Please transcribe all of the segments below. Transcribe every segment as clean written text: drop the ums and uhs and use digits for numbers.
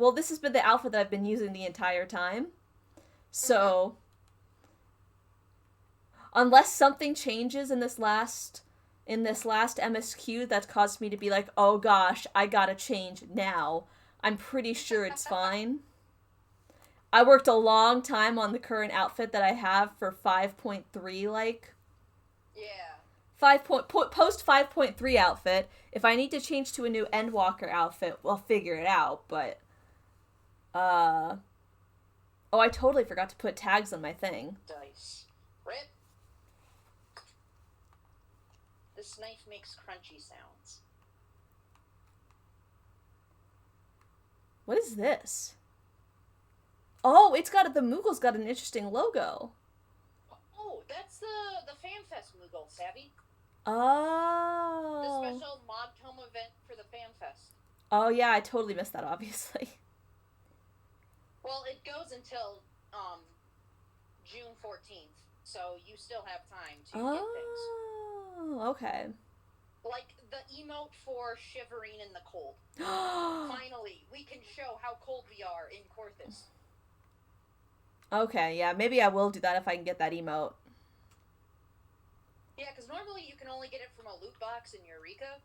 well, this has been the outfit that I've been using the entire time. So, unless something changes in this last MSQ that's caused me to be like, oh gosh, I gotta change now, I'm pretty sure it's fine. I worked a long time on the current outfit that I have for 5.3, like. Yeah. Post 5.3 outfit. If I need to change to a new Endwalker outfit, we'll figure it out, but oh, I totally forgot to put tags on my thing. Dice. Rip. This knife makes crunchy sounds. What is this? Oh, the Moogle's got an interesting logo. Oh, that's the FanFest Moogle, Savvy. Oh. The special Mod Tome event for the FanFest. Oh yeah, I totally missed that, obviously. Well, it goes until June 14th, so you still have time to get things. Oh, okay. Like the emote for shivering in the cold. Finally, we can show how cold we are in Corthus. Okay, yeah, maybe I will do that if I can get that emote. Yeah, because normally you can only get it from a loot box in Eureka,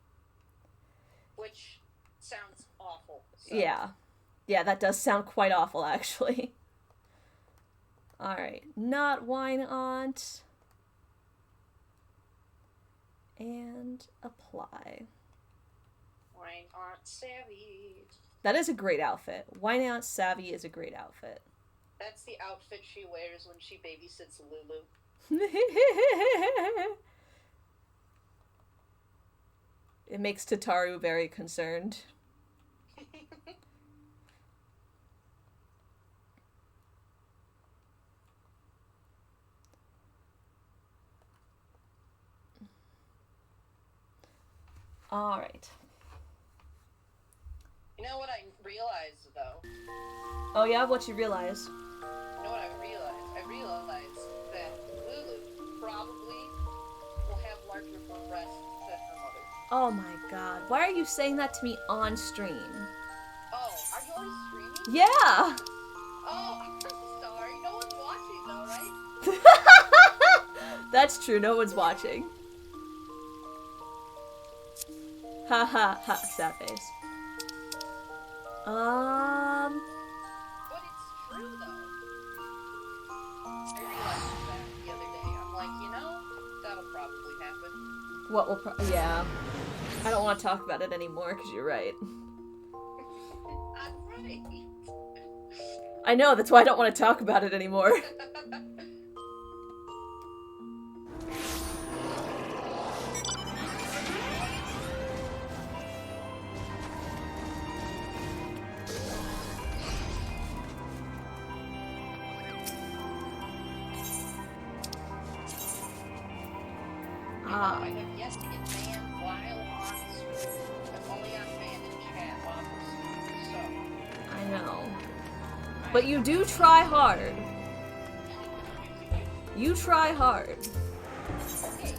which sounds awful. So. Yeah. Yeah, that does sound quite awful, actually. Alright, not Wine Aunt. And apply. Wine Aunt Savvy. That is a great outfit. Wine Aunt Savvy is a great outfit. That's the outfit she wears when she babysits Lulu. It makes Tataru very concerned. Alright. You know what I realized, though? Oh yeah? What you realize? You know what I realized? I realized that Lulu probably will have larger breasts than her mother. Oh my god. Why are you saying that to me on stream? Oh, are you already streaming? Yeah! Oh, I'm sorry. No one's watching, though, right? That's true, no one's watching. Ha ha ha, sad face. But it's true, though. I realized that the other day. I'm like, that'll probably happen. What will yeah. I don't want to talk about it anymore, because you're right. I'm right. I know, that's why I don't want to talk about it anymore. I have yet to get banned while on stream. I've only got banned in chat while on stream, so. I know. But you do try hard. You try hard. Okay,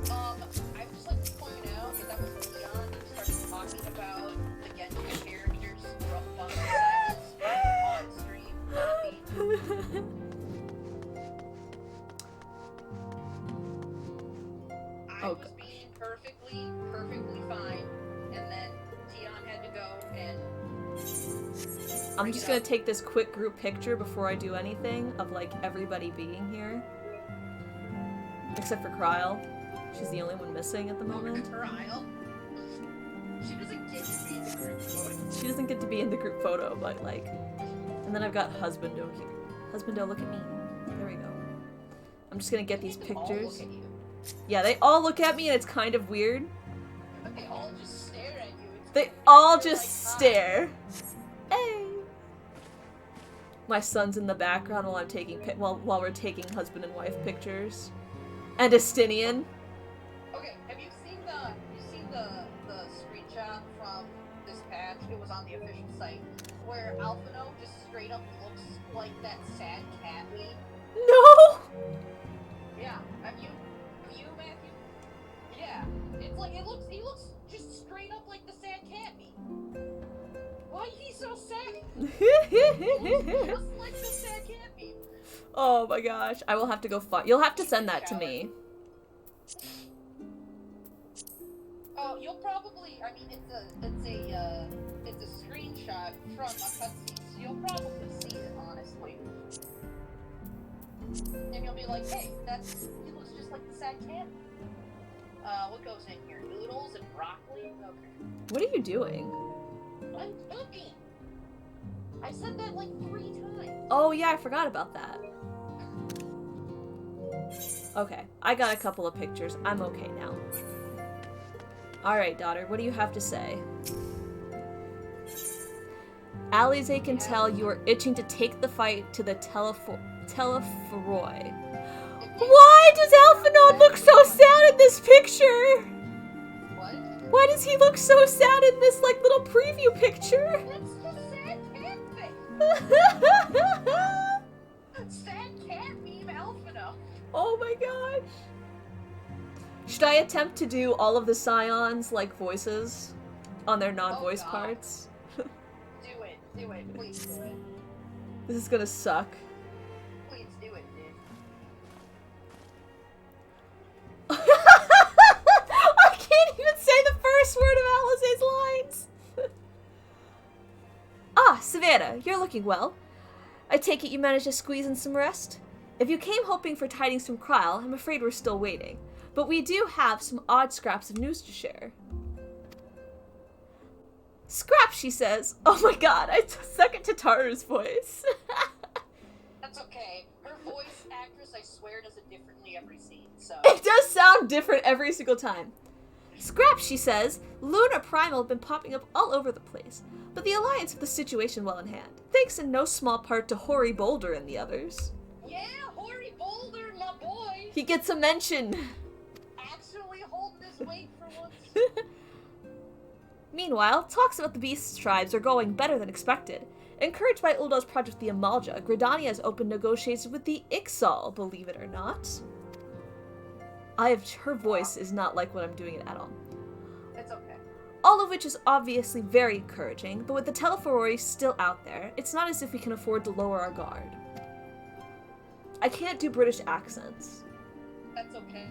I would just like to point out that was Leon who started talking about the Genshin characters from Fun on stream, not me. I was being perfectly fine, and then Tion had to go and... I'm just gonna take this quick group picture before I do anything of, like, everybody being here. Except for Kryle. She's the only one missing at the moment. Kryle? She doesn't get to be in the group photo. She doesn't get to be in the group photo, but, like... And then I've got Husbando here. Husbando, look at me. There we go. I'm just gonna get these pictures. Yeah, they all look at me and it's kind of weird. But they all just stare at you. They all just stare. Hey! My son's in the background while I'm taking while we're taking husband and wife pictures. And Estinian. Okay, have you seen the screenshot from this patch? It was on the official site where Alphino just straight up looks like that sad cat meme. No. Yeah, have you Matthew? Yeah, it's like he looks just straight up like the sad cat meme. Why is he so sad? Just like the sad cat meme. Oh my gosh, I will have to go find. You'll have to send that to me. Oh, you'll probably. I mean, it's a screenshot from a cutscene, so you'll probably see it, honestly. And you'll be like, hey, he looks just like the sad cat. What goes in here? Noodles and broccoli? Okay. What are you doing? I'm cooking! I said that like 3 times. Oh yeah, I forgot about that. Okay, I got a couple of pictures. I'm okay now. Alright, daughter, what do you have to say? Alize can tell you are itching to take the fight to the Telephoroi. Why does Alphinaud look so sad in this picture? What? Why does he look so sad in this, like, little preview picture? That's the sad cat thing. Sad cat meme Alphinaud. Oh my gosh. Should I attempt to do all of the Scions, like, voices on their non-voice parts? Do it, please do it. This is gonna suck. Please do it, dude. I can't even say the first word of Alize's lines! Ah, Savannah, you're looking well. I take it you managed to squeeze in some rest? If you came hoping for tidings from Krile, I'm afraid we're still waiting. But we do have some odd scraps of news to share. Scraps, she says. Oh my god, I second Tataru's voice. That's okay. Her voice actress, I swear, does it differently every scene, so... It does sound different every single time. Scraps, she says. Lunar Primal have been popping up all over the place. But the Alliance have the situation well in hand. Thanks in no small part to Hoary Boulder and the others. Yeah, Hoary Boulder, my boy! He gets a mention. Actually holding his weight for once. Meanwhile, talks about the Beast tribes are going better than expected. Encouraged by Uldo's project the Amalja, Gridania has opened negotiations with the Ixal, believe it or not. Her voice is not like what I'm doing it at all. It's okay. All of which is obviously very encouraging, but with the Telephoroi still out there, it's not as if we can afford to lower our guard. I can't do British accents. That's okay.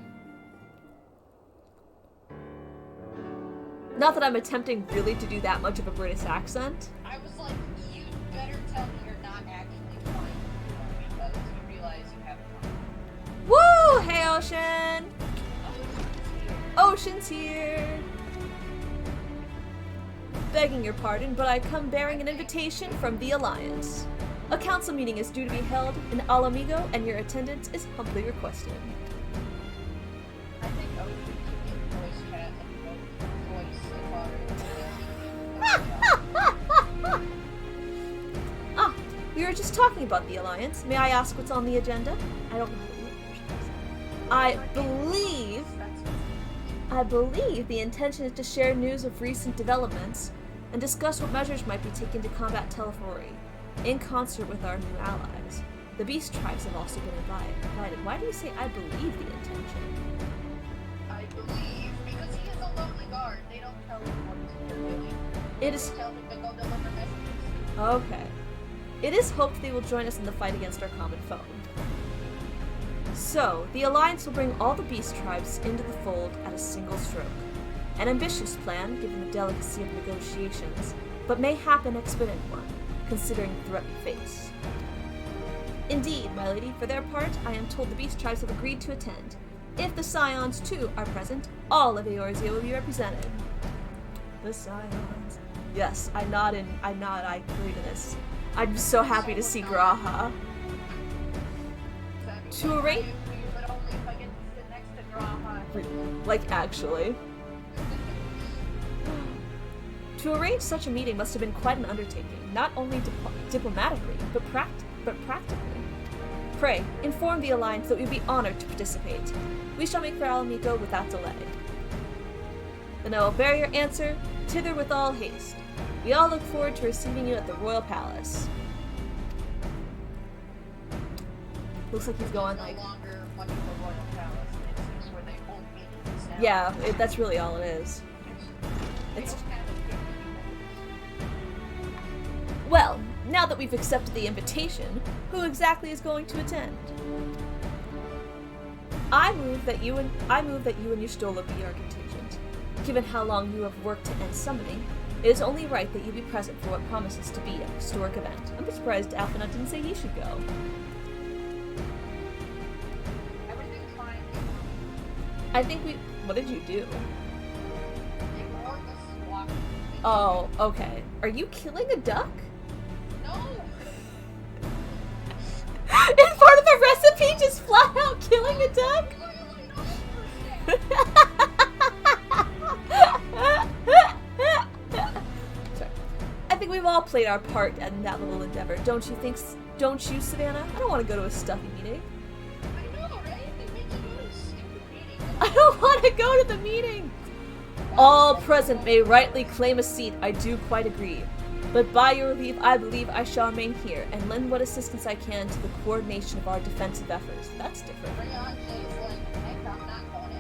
Not that I'm attempting really to do that much of a British accent. I was like, you better tell me you're not actually flying because you realize you have a Woo! Hey, Ocean! Ocean's here! Begging your pardon, but I come bearing an invitation from the Alliance. A council meeting is due to be held in Alamigo, and your attendance is humbly requested. I think Ocean should get voice chat and voice Ah, we were just talking about the Alliance. May I ask what's on the agenda? I don't know how to do it. I believe the intention is to share news of recent developments and discuss what measures might be taken to combat Telephoroi, in concert with our new allies. The Beast tribes have also been invited. Why do you say I believe the intention? I believe, because he is a lonely guard. They don't tell him what they're doing. It is... Tell him to go deliver messages. Okay. It is hoped they will join us in the fight against our common foe. So, the Alliance will bring all the Beast tribes into the fold at a single stroke. An ambitious plan, given the delicacy of negotiations, but mayhap an expedient one, considering the threat we face. Indeed, my lady, for their part, I am told the Beast tribes have agreed to attend. If the Scions, too, are present, all of Eorzea will be represented. The Scions. Yes, I nod, I agree to this. I'm so happy to see Graha. To arrange... But only if I get to sit next to Graha. Like, actually. To arrange such a meeting must have been quite an undertaking, not only diplomatically, but practically. Pray, inform the Alliance that we would be honored to participate. We shall make for Alamigo without delay. Then I will bear your answer, thither with all haste. We all look forward to receiving you at the Royal Palace. Looks like he's going like... No longer much of a Royal Palace. It's where they hold meetings now. Yeah, that's really all it is. They It's... don't have a Well, now that we've accepted the invitation, who exactly is going to attend? I move that you and your Stola be our contingent. Given how long you have worked to end summoning, it is only right that you be present for what promises to be a historic event. I'm surprised Alphanut didn't say he should go. Everything's fine. I think we... What did you do? Ignore the swap. Oh, okay. Are you killing a duck? No! Is part of the recipe just flat out killing a duck? Sorry. I think we've all played our part in that little endeavor. Don't you think? Don't you, Savannah? I don't want to go to a stuffy meeting. I know, right? They make you go to a stupid meeting. I don't want to go to the meeting. All present may rightly claim a seat. I do quite agree. But by your leave, I believe I shall remain here and lend what assistance I can to the coordination of our defensive efforts. That's different. Bring on Jay's like, heck, I'm not going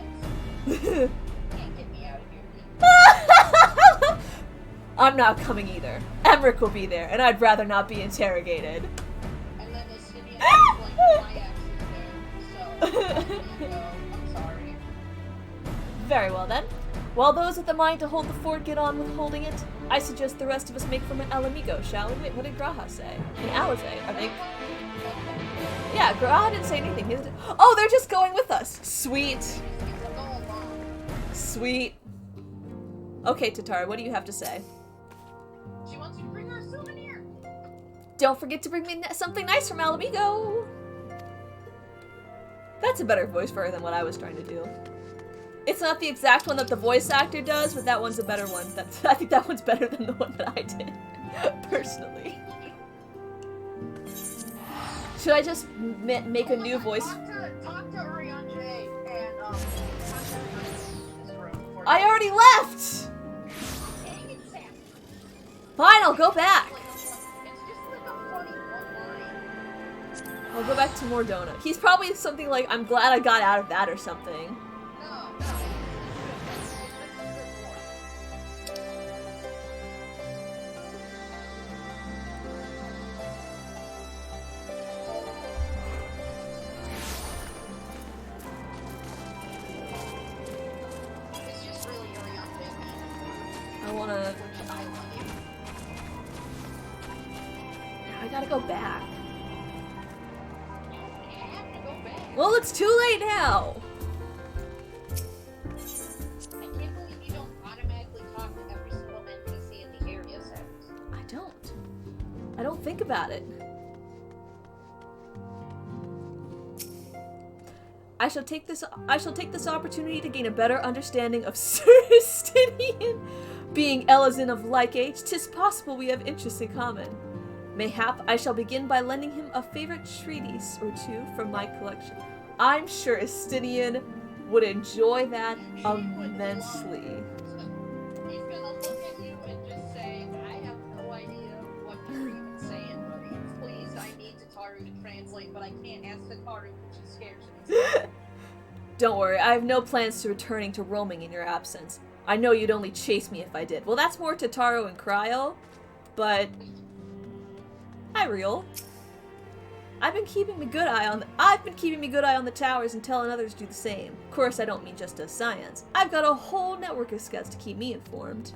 in. Can't get me out of here. I'm not coming either. Emmerich will be there, and I'd rather not be interrogated. And then the city has like my ex is there, so there you go. I'm sorry. Very well then. While those with the mind to hold the fort get on with holding it, I suggest the rest of us make from an El Amigo, shall we? Wait, what did Graha say? And Alize, are they... Yeah, Graha didn't say anything. He didn't... Oh, they're just going with us. Sweet. Sweet. Okay, Tatara, what do you have to say? She wants you to bring her a souvenir. Don't forget to bring me something nice from El Amigo. That's a better voice for her than what I was trying to do. It's not the exact one that the voice actor does, but that one's a better one. I think that one's better than the one that I did, personally. Should I just make a new voice? Talk to Urianjay and talk to Urianjay in this room before I already left! Dang it, Sam. Fine, I'll go back. It's just like a funny one line. I'll go back to Mordona. He's probably something like, I'm glad I got out of that or something. No. It's just really Urianjay. I wanna... I love you. I gotta go back. You have to go back. Well, it's too late now! I can't believe you don't automatically talk to every single NPC in the area, Sam. I don't. I don't think about it. I shall take this opportunity to gain a better understanding of Sir Estinian. Being Elazin of like age, 'tis possible we have interests in common. Mayhap I shall begin by lending him a favorite treatise or two from my collection. I'm sure Estinian would enjoy that immensely. He's gonna look at you and just say, I have no idea what you're even saying, buddy. Please, I need Tataru to translate, but I can't ask Tataru, which is scares me. Don't worry, I have no plans to returning to roaming in your absence. I know you'd only chase me if I did. Well, that's more Tataru and Cryo, but... Hi, Real. I've been keeping me good eye on the towers and telling others to do the same. Of course, I don't mean just as science. I've got a whole network of scouts to keep me informed.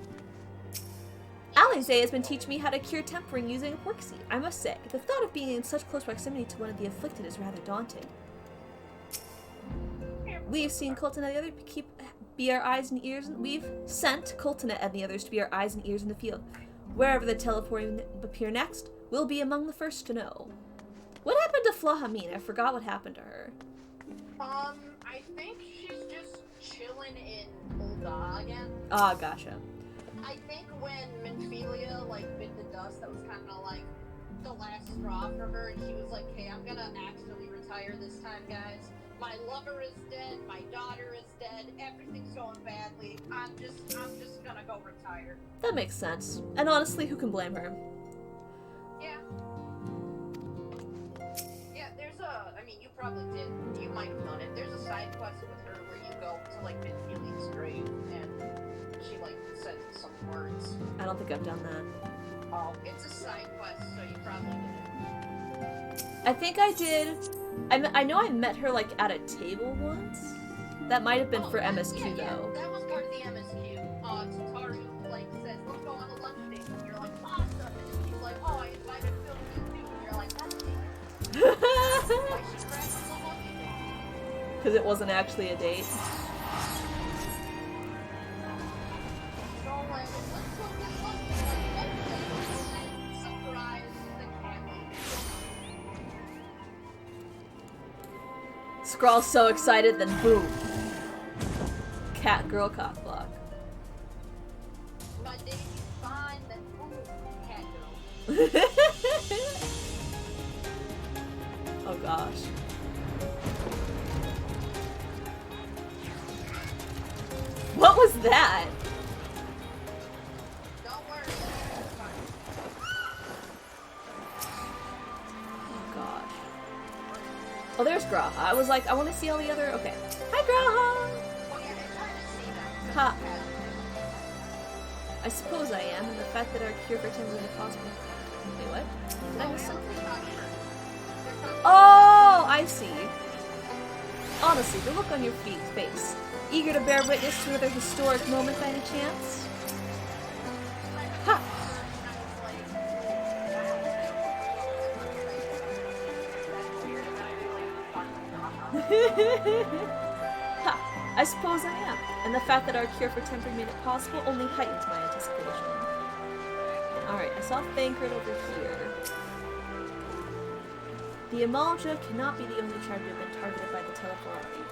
Alize has been teaching me how to cure tempering using a pork seed. I must say, the thought of being in such close proximity to one of the afflicted is rather daunting. We've seen Colton and the others be our eyes and ears, and we've sent Colton and the others to be our eyes and ears in the field. Wherever the teleporting appear next, we'll be among the first to know. What happened to Flahamine? I forgot what happened to her. I think she's just chilling in Ulda again. Ah, gotcha. I think when Minfilia, bit the dust, that was kind of like the last straw for her, and she was like, hey, I'm gonna actually retire this time, guys. My lover is dead, my daughter is dead, everything's going badly. I'm just gonna go retire. That makes sense. And honestly, who can blame her? Yeah. Yeah, you probably did. You might have done it. There's a side quest with her where you go to, Minfilia's grave, and she, says some words. I don't think I've done that. Oh, it's a side quest, so you probably did. I think I did. I know I met her like at a table once. That might have been for MSQ though. That was part of the MSQ. Tataru like says, let's go on a lunch date, and you're like, awesome. And then she's like, oh, I invited Phil to you too, and you're like, that's it. Why she crashed the lunch date? Because it wasn't actually a date. So like, let's go get lunch. Like, everything. Surprise the camera. Skrull's so excited, then boom. Cat girl cock block. My day is fine, then boom, cat girl. Oh gosh. What was that? Don't worry, it's fine. Oh gosh. Oh, there's Graha. I was like, I want to see all the other. Okay. Hi, Graha! Oh yeah, it's hard to see that. Ha. I suppose I am, and the fact that our cure for temporary is possible. Wait, what? Did I miss something? Oh, I see. Honestly, the look on your face. Eager to bear witness to another historic moment by any chance? Ha! Ha! I suppose I am. And the fact that our cure for temporary made it possible only heightens my anticipation. Alright, I saw Thancred over here. The Amalja cannot be the only tribe to have been targeted by the Telephorari,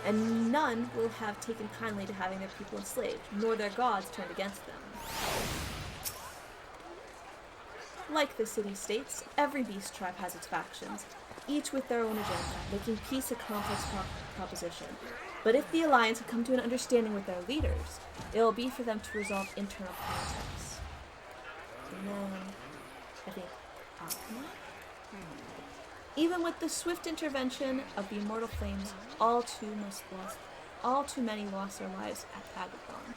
and none will have taken kindly to having their people enslaved, nor their gods turned against them. Like the city-states, every beast tribe has its factions, each with their own agenda, making peace a complex proposition. But if the Alliance had come to an understanding with their leaders, it will be for them to resolve internal politics. And then, I think, Alchemy? Even with the swift intervention of the immortal flames, all too many lost their lives at Pagathon.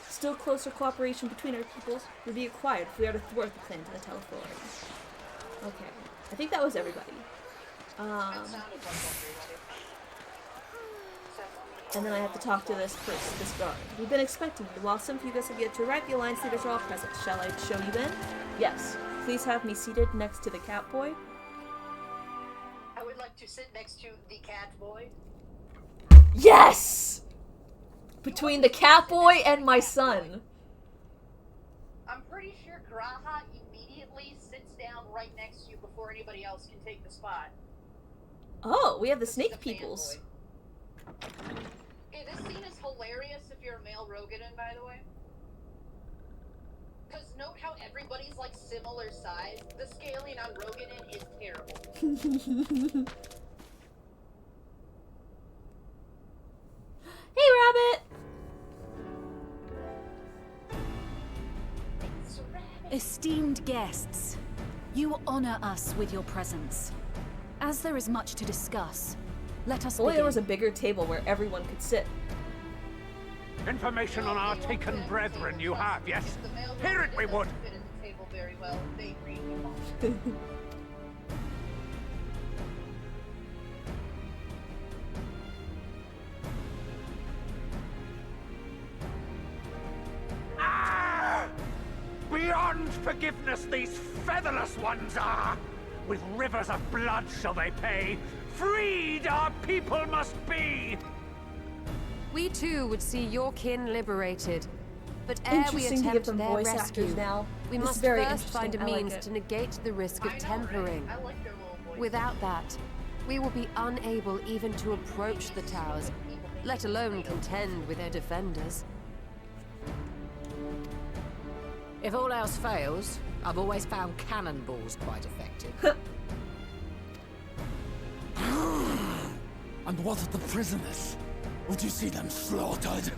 Still closer cooperation between our peoples would be required if we are to thwart the plans of the Telephorari. Okay, I think that was everybody. And then I have to talk to this guard. We've been expecting you. While some of you guys have yet to arrive, the Alliance leaders are all present. Shall I show you in? Yes. Please have me seated next to the cat boy. I would like to sit next to the cat boy. Yes! Between the cat boy and my son. I'm pretty sure Graha immediately sits down right next to you before anybody else can take the spot. Oh, we have the This is snake the peoples. fanboy. Hey, this scene is hilarious if you're a male Rogadan, by the way. Because note how everybody's like similar size. The scaling on Rogadan is terrible. Hey, Rabbit! It's a rabbit. Esteemed guests, you honor us with your presence. As there is much to discuss, let us Only begin. there was a bigger table where everyone could sit. Information on our taken brethren you have, yes? The male Hear it we Rogadan would. doesn't fit in the table very well. They read you. Ah! Beyond forgiveness these featherless ones are! With rivers of blood shall they pay. Freed our people must be! We too would see your kin liberated. But ere we Interesting to give attempt them their voice rescue, actors now. we This is must very first find a interesting. I like means it. to negate the risk of I know, tempering. right? I like their little voice. Without that, we will be unable even to approach the towers, let alone contend with their defenders. If all else fails, I've always found cannonballs quite effective. And what of the prisoners? Would you see them slaughtered?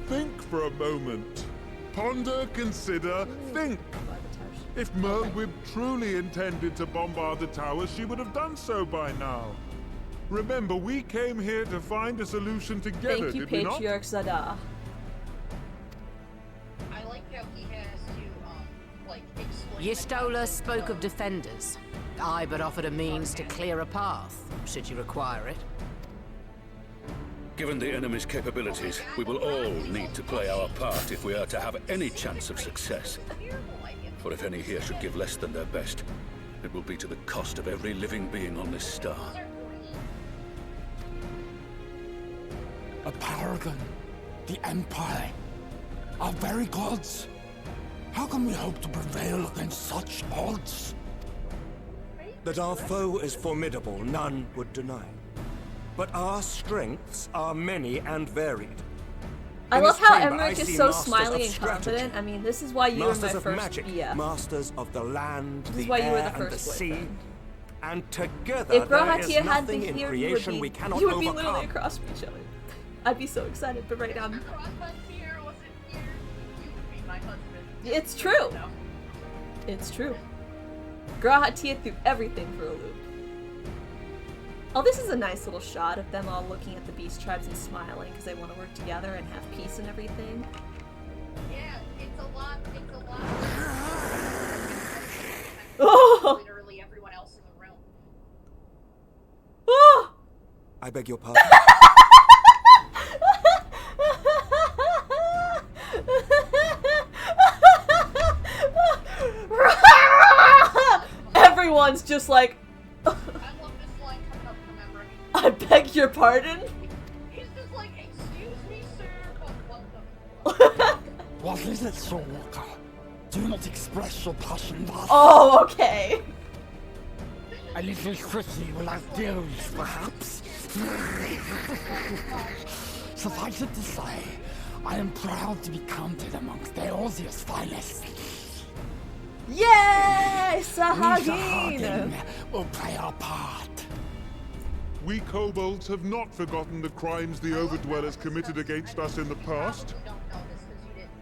Think for a moment. Ponder, consider, think. If Merwib truly intended to bombard the towers, she would have done so by now. Remember, we came here to find a solution together, Thank you, did we not? Patriarch Zada. I like how he has to, like, explain Y'shtola spoke of defenders. I but offered a means to clear a path, should you require it. Given the enemy's capabilities, we will all need to play our part if we are to have any chance of success. For if any here should give less than their best, it will be to the cost of every living being on this star. A paragon, the Empire, our very gods. How can we hope to prevail against such odds? That our foe is formidable, none would deny. But our strengths are many and varied. I In love this how chamber, Emmerich I is see so masters smiley of and strategy, confident. I mean, this is why you were my masters of first magic, BF. masters of the land, This is the why you were air, the and the first sea. boyfriend. And together, If there is Grahatia hadn't nothing been in here, creation we cannot you would be overcome. literally across from each other. I'd be so excited, but right now, Crossfire wasn't here, you would be my husband. it's true. No. It's true. Grahatia threw everything for a loop. Oh, this is a nice little shot of them all looking at the beast tribes and smiling because they want to work together and have peace and everything. Yeah, it's a lot. Oh! Literally everyone else in the room. Oh! I beg your pardon? Everyone's just like, I love this line coming up from Emmerich. I beg your pardon? He's just like, excuse me, sir, but what the What is it, Soul Walker? Do not express your passion thus. Oh, okay. A little tricky will have deals, perhaps. Suffice it to say, I am proud to be counted amongst Eorzea's finest. Yay! We Sahagin! Sahagin will play our part. We kobolds have not forgotten the crimes the Overdwellers committed against us in the past.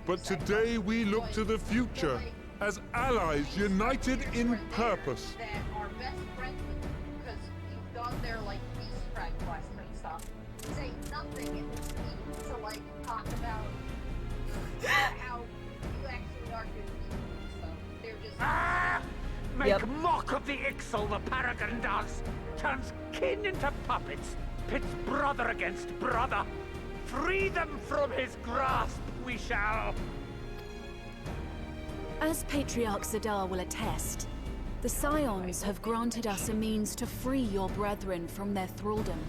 But today we look to the future, as allies united in purpose. that are best friends with you because you've done their like beast tribe quest and stuff. Say nothing in this meeting to like talk about how you actually are good people. So they're just Make Yep. mock of the Ixal the Paragon does! Turns kin into puppets! Pits brother against brother! Free them from his grasp, we shall! As Patriarch Zadar will attest, the Scions have granted us a means to free your brethren from their thraldom.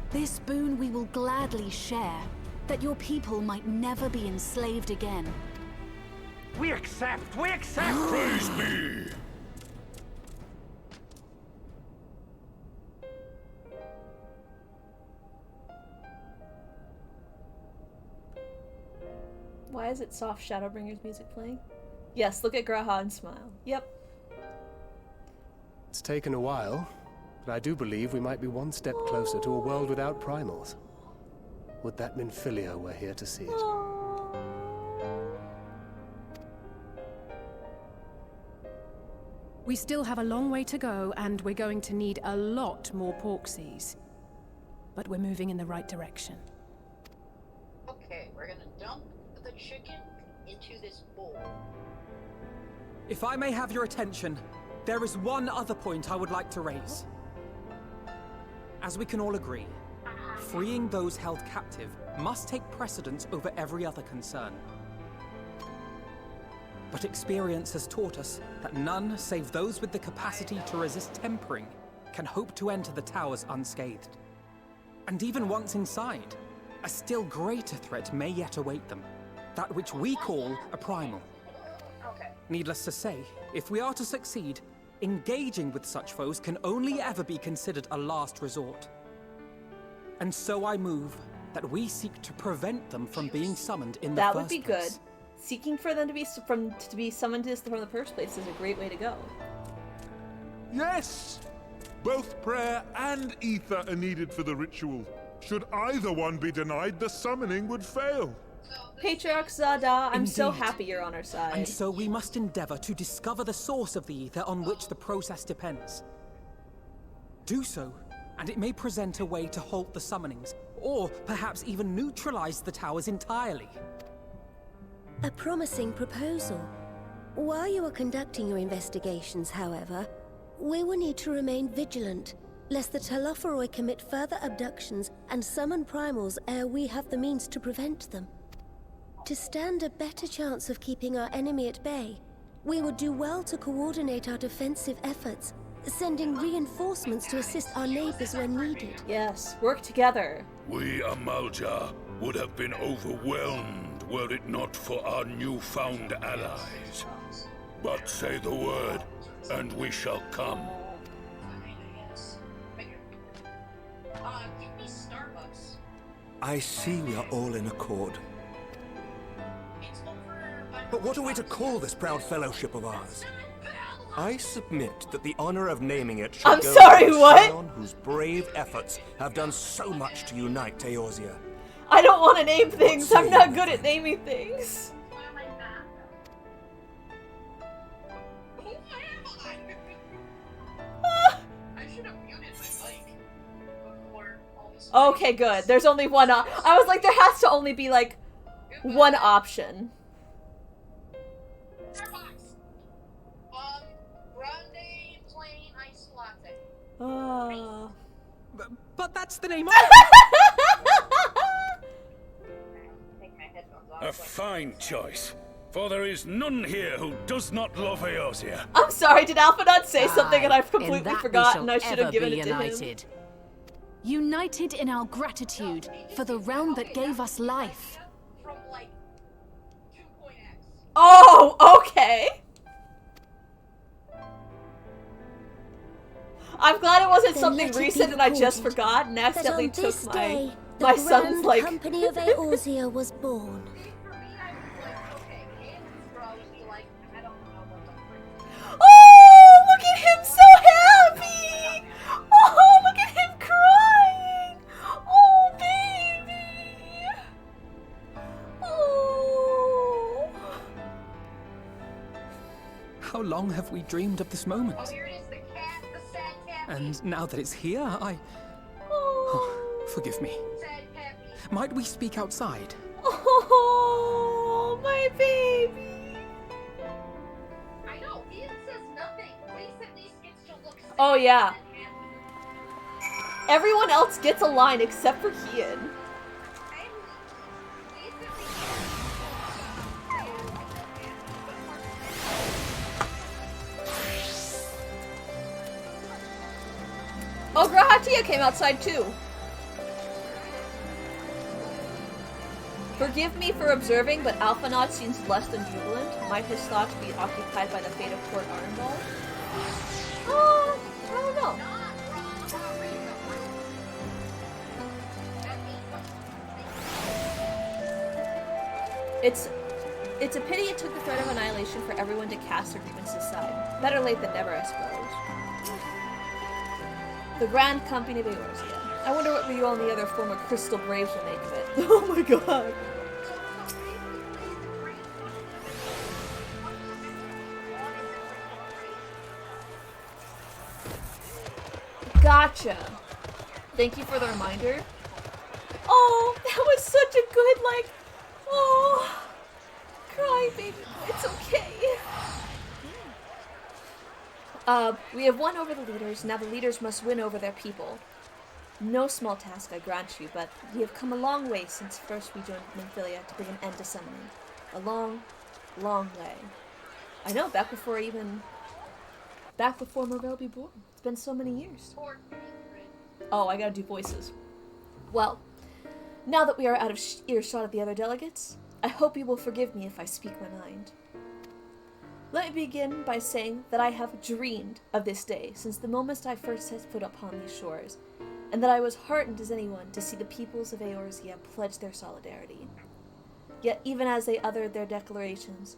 This boon we will gladly share, that your people might never be enslaved again. We accept! We accept! Praise me! Why is it soft Shadowbringers music playing? Yes, look at Graha and smile. Yep. It's taken a while, but I do believe we might be one step closer to a world without primals. Would that Minfilia were here to see it. We still have a long way to go, and we're going to need a lot more Porksies. But we're moving in the right direction. okay. We're gonna dump the chicken into this bowl. If I may have your attention, there is one other point I would like to raise. As we can all agree, freeing those held captive must take precedence over every other concern. But experience has taught us that none save those with the capacity to resist tempering can hope to enter the towers unscathed. And even once inside, a still greater threat may yet await them, that which we call a primal. Okay. Needless to say, if we are to succeed, engaging with such foes can only ever be considered a last resort. And so I move that we seek to prevent them from being summoned in the That first would be place. good. Seeking for them to be summoned from the first place is a great way to go. Yes! Both prayer and ether are needed for the ritual. Should either one be denied, the summoning would fail. Patriarch Zada, I'm so Indeed. happy you're on our side. And so we must endeavor to discover the source of the ether on which the process depends. Do so, and it may present a way to halt the summonings, or perhaps even neutralize the towers entirely. A promising proposal. While you are conducting your investigations, however, we will need to remain vigilant, lest the Telophoroi commit further abductions and summon primals ere we have the means to prevent them. To stand a better chance of keeping our enemy at bay, we would do well to coordinate our defensive efforts, sending reinforcements to assist our neighbors when needed. Yes, work together. We Amalja would have been overwhelmed were it not for our newfound allies. But say the word, and we shall come. Give me Starbucks. I see we are all in accord. But what are we to call this proud fellowship of ours? I submit that the honor of naming it should go sorry, to the what? Scion whose brave efforts have done so much to unite Eorzea. I don't want to name things. I'm not good at naming things. Okay, good. There's only one I was like, there has to only be, like, one option. Grande plain iced latte. But that's the name of A fine choice, for there is none here who does not love Eorzea. I'm sorry, did Alpha not say something and I've In completely that forgotten? we I shall should have ever given be it to united. him. United in our gratitude for the realm that gave us life. Oh, okay. I'm glad it wasn't Then something let it be recent and I just recorded forgot and that accidentally on this took day, my the son's, Grand like... Company of Eorzea was born. Oh, look at him so happy! Oh, look at him crying! Oh, baby! Oh. How long have we dreamed of this moment? Oh, here it is, the cat, the sad cat. And now that it's here, forgive me. Sad cat. Might we speak outside? Oh, my baby! I know, Ian says nothing. Please at least gets to look sad. Oh, yeah. Everyone else gets a line except for Kian. Oh, Grahatia came outside too. Forgive me for observing, but Alphanaut seems less than jubilant. Might his thoughts be occupied by the fate of Port Arnball? I don't know. It's a pity it took the threat of annihilation for everyone to cast their grievances aside. Better late than never, I suppose. The Grand Company of Eorzea. I wonder what you all and the other former Crystal Braves will make of it. Oh my god. Gotcha. Thank you for the reminder. Oh, that was such a good, like, oh, cry, baby. It's okay. We have won over the leaders. Now the leaders must win over their people. No small task, I grant you, but we have come a long way since first we joined Nymphilia to bring an end to summoning. A long, long way. I know, back before Marvel be born. It's been so many years. Oh, I gotta do voices. Well, now that we are out of earshot of the other delegates, I hope you will forgive me if I speak my mind. Let me begin by saying that I have dreamed of this day since the moment I first set foot upon these shores, and that I was heartened as anyone to see the peoples of Eorzea pledge their solidarity. Yet even as they uttered their declarations,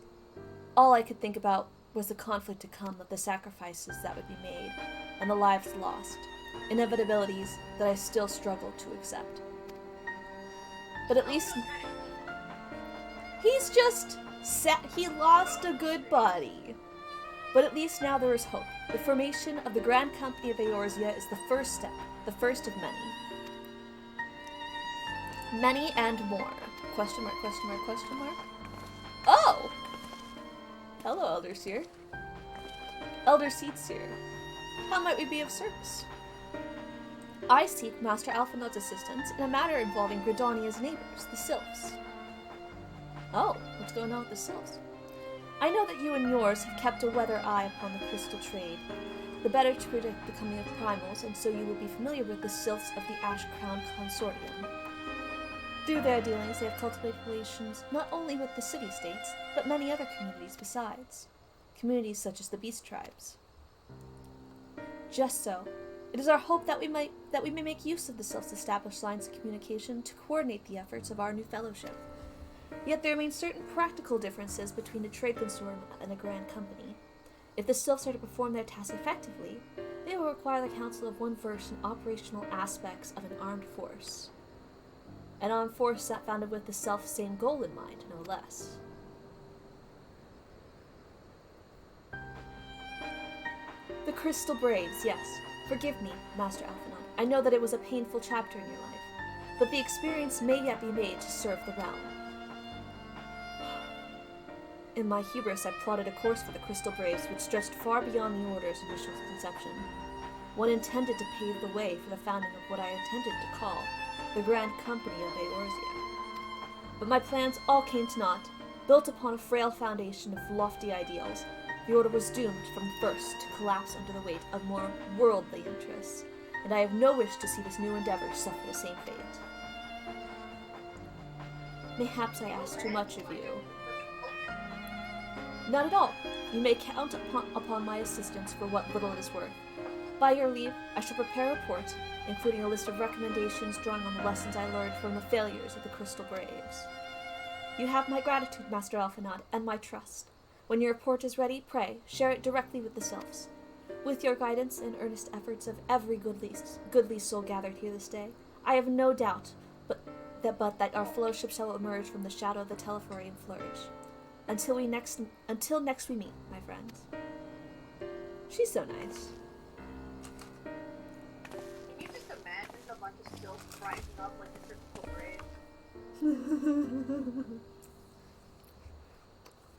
all I could think about was the conflict to come of the sacrifices that would be made, and the lives lost, inevitabilities that I still struggle to accept. But at least he's just he lost a good buddy. But at least now there is hope. The formation of the Grand Company of Eorzea is the first step, the first of many. Many and more. Question mark, question mark, question mark. Oh! Hello, Elder Seer. Elder Seer. How might we be of service? I seek Master Alphanod's assistance in a matter involving Gridania's neighbors, the Sylphs. Oh, what's going on with the Sylphs? I know that you and yours have kept a weather eye upon the crystal trade, the better to predict the coming of primals, and so you will be familiar with the Sylphs of the Ash Crown Consortium. Through their dealings, they have cultivated relations not only with the city-states, but many other communities besides. Communities such as the Beast Tribes. Just so. It is our hope that we may make use of the Sylphs' established lines of communication to coordinate the efforts of our new fellowship. Yet there remain certain practical differences between a trade consortium and a grand company. If the Sylphs are to perform their task effectively, they will require the Council of one versed in operational aspects of an armed force. An armed force that founded with the self-same goal in mind, no less. The Crystal Braves, yes. Forgive me, Master Alphanod. I know that it was a painful chapter in your life, but the experience may yet be made to serve the realm. In my hubris, I plotted a course for the Crystal Braves which stretched far beyond the Order's initial conception. One intended to pave the way for the founding of what I intended to call the Grand Company of Eorzea. But my plans all came to naught. Built upon a frail foundation of lofty ideals, the Order was doomed from the first to collapse under the weight of more worldly interests, and I have no wish to see this new endeavor suffer the same fate. Mayhaps I ask too much of you. Not at all. You may count upon my assistance for what little it is worth. By your leave, I shall prepare a report, including a list of recommendations drawing on the lessons I learned from the failures of the Crystal Braves. You have my gratitude, Master Alphanod, and my trust. When your report is ready, pray, share it directly with the Sylphs. With your guidance and earnest efforts of every goodly soul gathered here this day, I have no doubt but that our fellowship shall emerge from the shadow of the Telephori and flourish. Until next we meet, my friends. She's so nice. Can you just imagine a bunch of stills rising up like the Crystal Braves?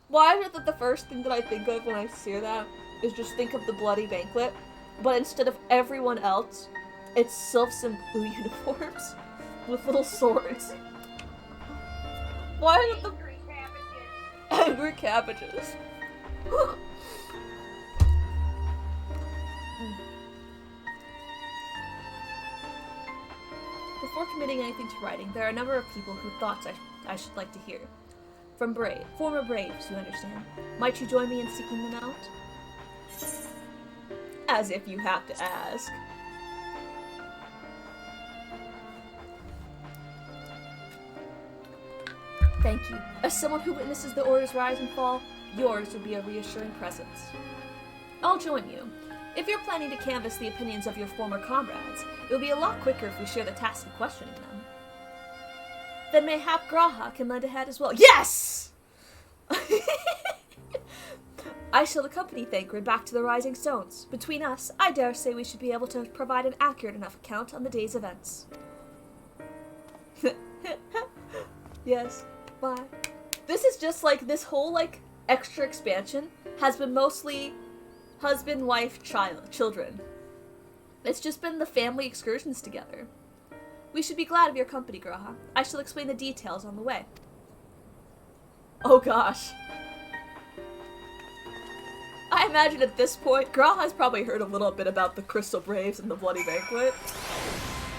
Why is it that the first thing that I think of when I hear that is just think of the bloody banquet, but instead of everyone else, it's sylphs in blue uniforms with little swords. Why is it the angry cabbages? Before committing anything to writing, there are a number of people whose thoughts I should like to hear. From former Braves, you understand. Might you join me in seeking them out? As if you have to ask. Thank you. As someone who witnesses the Order's rise and fall, yours would be a reassuring presence. I'll join you. If you're planning to canvass the opinions of your former comrades, it will be a lot quicker if we share the task of questioning them. Then mayhap Graha can lend a hand as well. Yes! I shall accompany Thancred back to the Rising Stones. Between us, I dare say we should be able to provide an accurate enough account on the day's events. Yes. Bye. This is just like, this whole, like, extra expansion has been mostly husband, wife, children. It's just been the family excursions together. We should be glad of your company, Graha. I shall explain the details on the way. Oh gosh. I imagine at this point, Graha's probably heard a little bit about the Crystal Braves and the Bloody Banquet.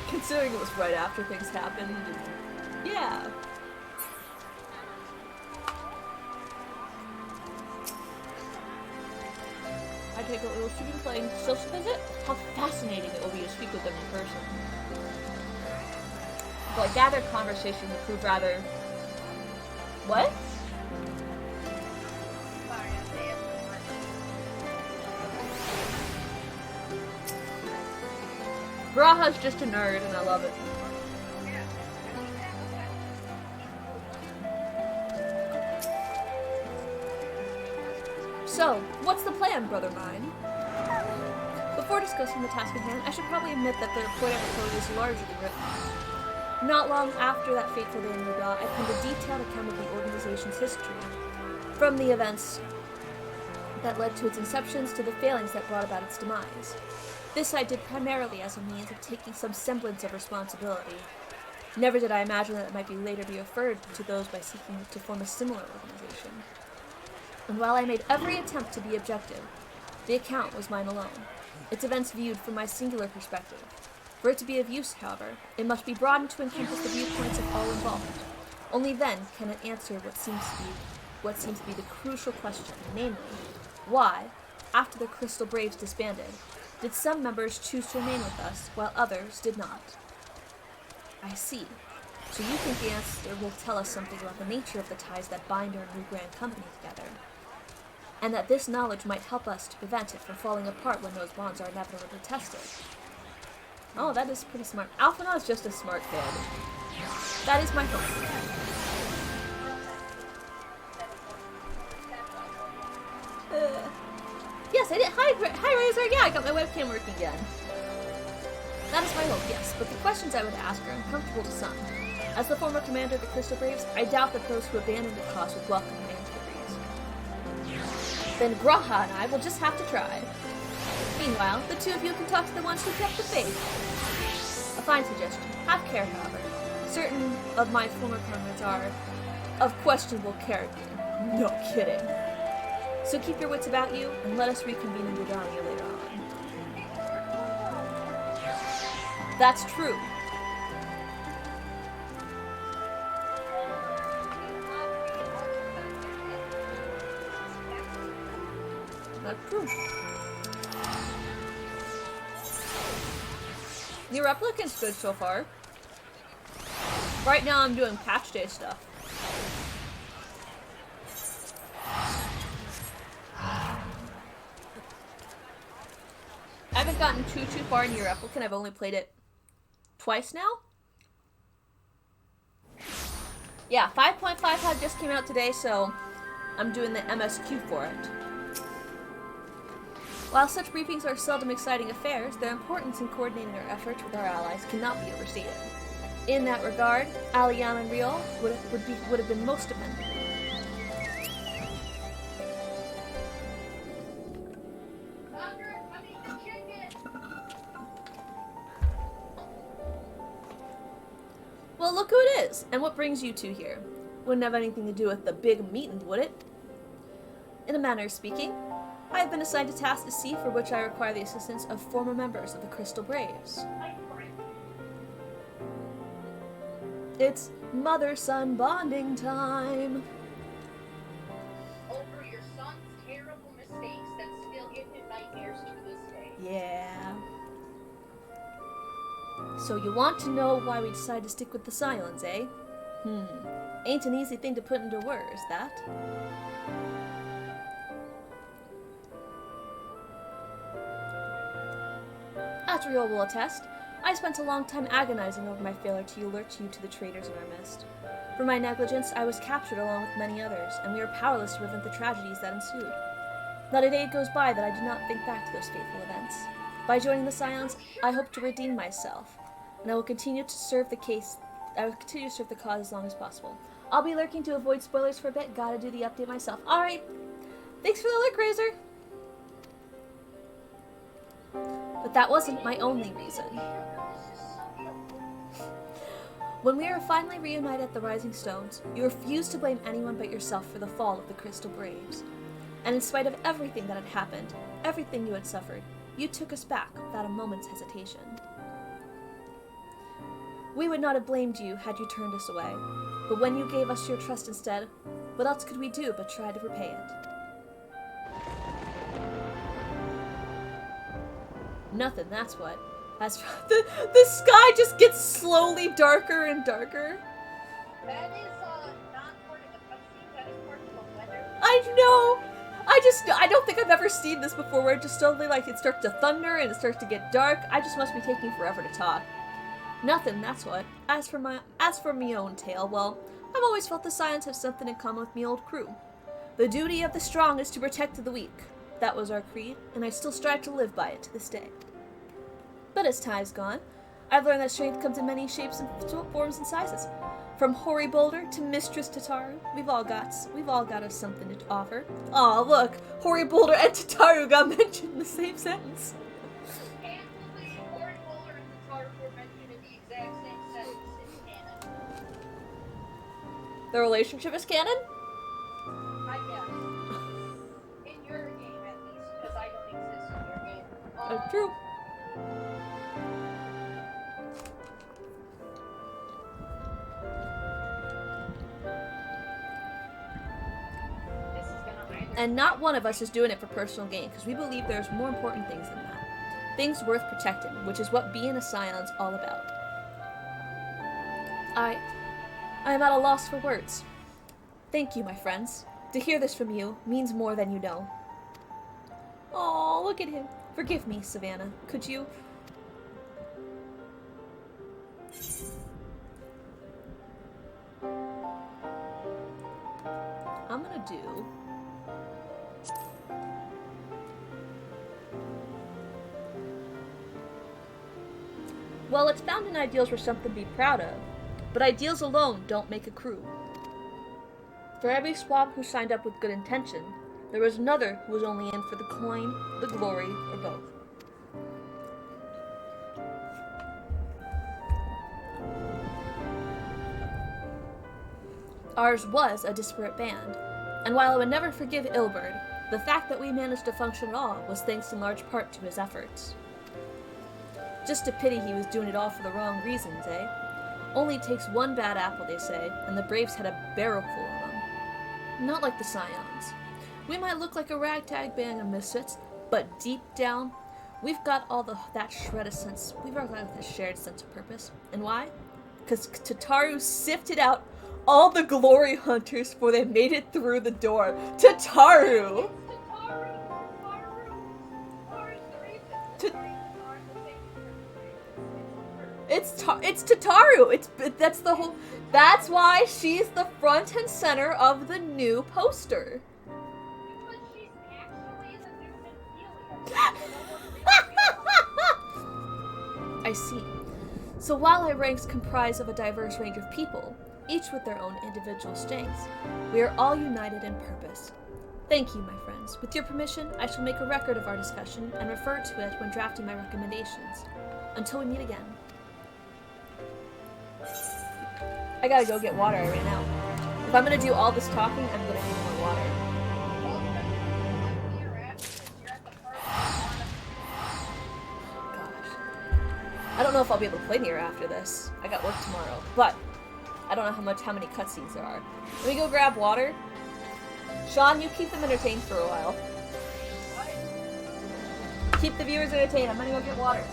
Considering it was right after things happened. Yeah. I take what we will be playing social visit. How fascinating it will be to speak with them in person. But I gather conversation will prove rather... What? Graha's just a nerd and I love it. So, what's the plan, brother mine? Before discussing the task at hand, I should probably admit that the report I propose is largely written. Not long after that fateful day in Mughal, I penned a detailed account of the organization's history. From the events that led to its inceptions to the failings that brought about its demise. This I did primarily as a means of taking some semblance of responsibility. Never did I imagine that it might be later be referred to those by seeking to form a similar organization. And while I made every attempt to be objective, the account was mine alone, its events viewed from my singular perspective. For it to be of use, however, it must be broadened to encompass the viewpoints of all involved. Only then can it answer what seems to be the crucial question, namely, why, after the Crystal Braves disbanded, did some members choose to remain with us while others did not? I see. So you think the answer will tell us something about the nature of the ties that bind our new grand company together, and that this knowledge might help us to prevent it from falling apart when those bonds are inevitably tested. Oh, that is pretty smart. Alphinaud is just a smart kid. That is my hope. Yes, I did. Hi, Razor. Yeah, I got my webcam working again. That is my hope, yes. But the questions I would ask are uncomfortable to some. As the former commander of the Crystal Braves, I doubt that those who abandoned the cause would welcome an end to the Braves. Then Graha and I will just have to try. Meanwhile, the two of you can talk to the ones who kept the faith. A fine suggestion. Have care, however. Certain of my former comrades are of questionable character. No kidding. So keep your wits about you, and let us reconvene in Dodania later on. That's true. That's true. The replicant's good so far. Right now I'm doing patch day stuff. I haven't gotten too far in Your Replicant. I've only played it twice now. Yeah, 5.5 just came out today, so I'm doing the MSQ for it. While such briefings are seldom exciting affairs, their importance in coordinating our efforts with our allies cannot be overstated. In that regard, Aliam and Riol would have been most dependable. Well, look who it is, and what brings you two here. Wouldn't have anything to do with the big meeting, would it? In a manner of speaking, I have been assigned a task to see for which I require the assistance of former members of the Crystal Braves. It's mother-son bonding time! Over your son's terrible mistakes that still give him nightmares to this day. Yeah. So you want to know why we decided to stick with the Scions, eh? Ain't an easy thing to put into words, that. As Riol will attest, I spent a long time agonizing over my failure to alert you to the traitors in our midst. For my negligence, I was captured along with many others, and we were powerless to prevent the tragedies that ensued. Not a day goes by that I do not think back to those fateful events. By joining the Scions, I hope to redeem myself, and I will continue to serve the cause as long as possible. I'll be lurking to avoid spoilers for a bit. Gotta do the update myself. Alright. Thanks for the lurk, Razor. But that wasn't my only reason. When we were finally reunited at the Rising Stones, you refused to blame anyone but yourself for the fall of the Crystal Braves. And in spite of everything that had happened, everything you had suffered, you took us back without a moment's hesitation. We would not have blamed you had you turned us away, but when you gave us your trust instead, what else could we do but try to repay it? Nothing, that's what. The sky just gets slowly darker and darker. That is not part of the cutscene, that is part of the weather. I know! I don't think I've ever seen this before where it just suddenly it starts to thunder and it starts to get dark. I just must be taking forever to talk. Nothing, that's what. As for me own tale, well, I've always felt the Scions have something in common with me old crew. The duty of the strong is to protect the weak. That was our creed, and I still strive to live by it to this day. But as time's gone, I've learned that strength comes in many shapes and forms and sizes. From Hoary Boulder to Mistress Tataru, we've all got us something to offer. Aw, look, Hoary Boulder and Tataru got mentioned in the same sentence. Can't believe Hoary Boulder and Tataru were mentioned in the exact same sentence in canon. Their relationship is canon? I guess. In your game, at least, because I don't exist in your game. True. And not one of us is doing it for personal gain, because we believe there's more important things than that. Things worth protecting, which is what being a Scion's all about. I am at a loss for words. Thank you, my friends. To hear this from you means more than you know. Oh, look at him. Forgive me, Savannah. Could you... I'm gonna do... Well, it's founding ideals were something to be proud of, but ideals alone don't make a crew. For every swab who signed up with good intention, there was another who was only in for the coin, the glory, or both. Ours was a disparate band, and while I would never forgive Ilberd, the fact that we managed to function at all was thanks in large part to his efforts. Just a pity he was doing it all for the wrong reasons, eh? Only takes one bad apple, they say, and the Braves had a barrel full of them. Not like the Scions. We might look like a ragtag band of misfits, but deep down, we've got all that shred of sense. We've got that shared sense of purpose. And why? Because Tataru sifted out all the glory hunters before they made it through the door. Tataru! It's Tataru. That's the whole. That's why she's the front and center of the new poster. Because she's actually the new I see. So while our ranks comprise of a diverse range of people, each with their own individual strengths, we are all united in purpose. Thank you, my friends. With your permission, I shall make a record of our discussion and refer to it when drafting my recommendations. Until we meet again. I gotta go get water, I ran out. If I'm gonna do all this talking, I'm gonna need more water. Gosh. I don't know if I'll be able to play Nier after this. I got work tomorrow, but I don't know how many cutscenes there are. Let me go grab water. Sean, you keep them entertained for a while. Keep the viewers entertained. I'm gonna go get water.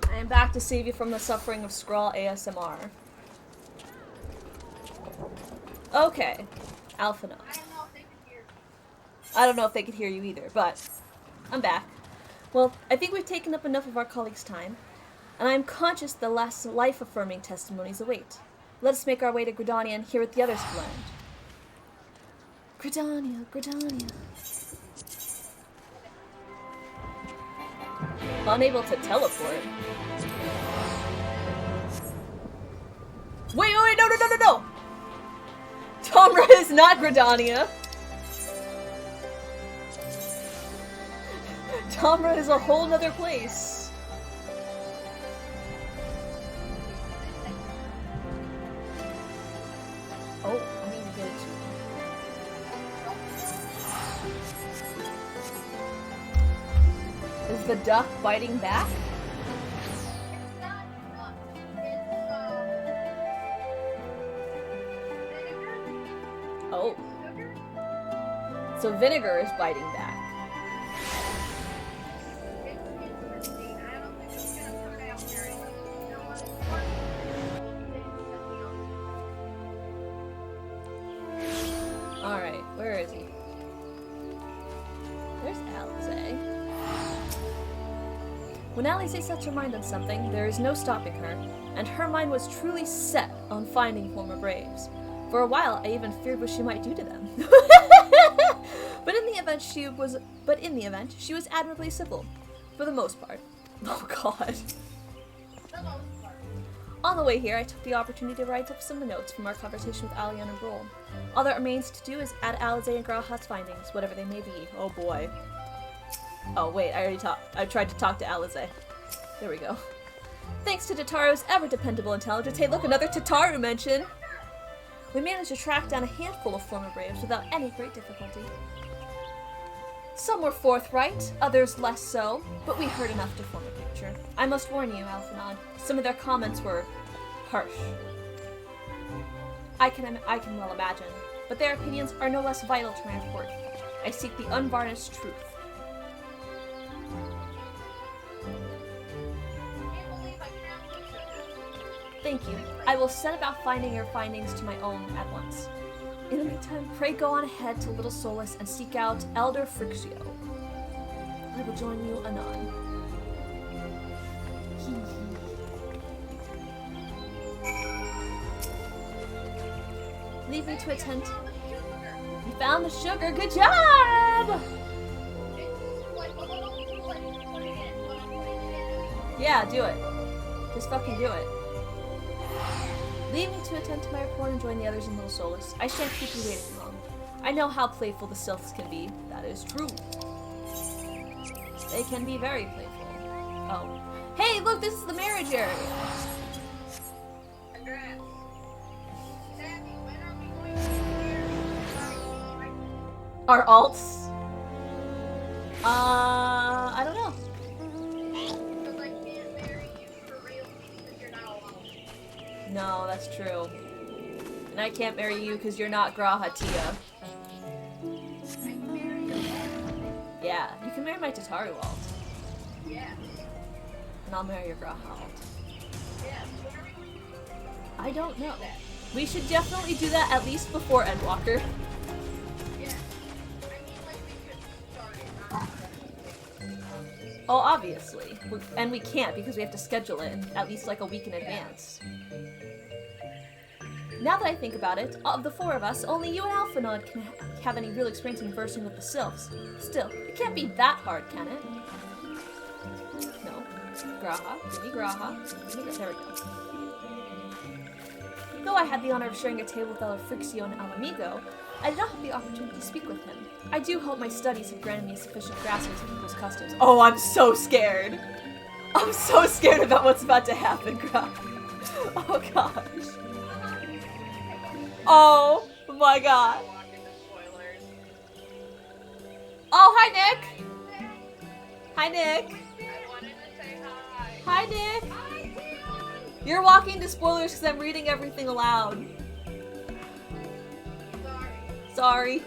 I am back to save you from the suffering of Scrawl ASMR. Okay, Alpha Note. I don't know if they could hear you either, but I'm back. Well, I think we've taken up enough of our colleagues' time, and I am conscious the last life-affirming testimonies await. Let us make our way to Gridania and hear what the others have learned. Gridania. Unable to teleport. Wait, no! Tomra is not Gridania. Tomra is a whole nother place. Is the duck biting back? It's not duck. It's vinegar. Oh. Sugar. So vinegar is biting back. It's interesting. I don't think it's gonna put it out very much. You know what? It's more Alright, where is he? There's Alize. When Alize sets her mind on something, there is no stopping her, and her mind was truly set on finding former Braves. For a while, I even feared what she might do to them. But in the event, she was admirably civil, for the most part. Oh God. On the way here, I took the opportunity to write up some notes from our conversation with Alian and Roll. All that remains to do is add Alize and Graha's findings, whatever they may be. Oh boy. Oh wait, I tried to talk to Alize. There we go. Thanks to Tataru's ever-dependable intelligence. Hey look, another Tataru mention! We managed to track down a handful of former Braves without any great difficulty. Some were forthright, others less so, but we heard enough to form a picture. I must warn you, Alphanod, some of their comments were harsh. I can well imagine, but their opinions are no less vital to my report. I seek the unvarnished truth. Thank you. I will set about finding your findings to my own at once. In the meantime, pray go on ahead to Little Solace and seek out Elder Ffxiv. I will join you anon. Leave me to attend. You found the sugar. Good job! Yeah, do it. Just fucking do it. Leave me to attend to my report and join the others in Little Solace. I shan't keep you waiting long. I know how playful the Sylphs can be. That is true. They can be very playful. Oh. Hey, look, this is the marriage area. Congrats. Sammy, when are we going to be here? Our alts? I don't know. Because I can't marry you for real because you're not alone. No, that's true. And I can't marry you because you're not Graha Tia. I can marry you. Yeah, you can marry my Tataru alt. Yes. And I'll marry your Graha alt. Yes. When are we going to be I don't know. We should definitely do that at least before Endwalker. Yes. I mean, like, we could start it, not Oh, obviously. And we can't because we have to schedule it at least like a week in advance. Now that I think about it, of the four of us, only you and Alphanod can have any real experience in conversing with the Sylphs. Still, it can't be that hard, can it? No. Graha. Give me Graha. There we go. Though I had the honor of sharing a table with Elder Ffxiv and Alamigo, I did not have the opportunity to speak with him. I do hope my studies have granted me a sufficient grasp of people's customs. Oh, I'm so scared! I'm so scared about what's about to happen, Graha. Oh, gosh. Oh, my God. Oh, hi, Nick! Hi, Nick! I wanted to say hi. Hi, Nick! Hi, Tion! You're walking to spoilers because I'm reading everything aloud. Sorry.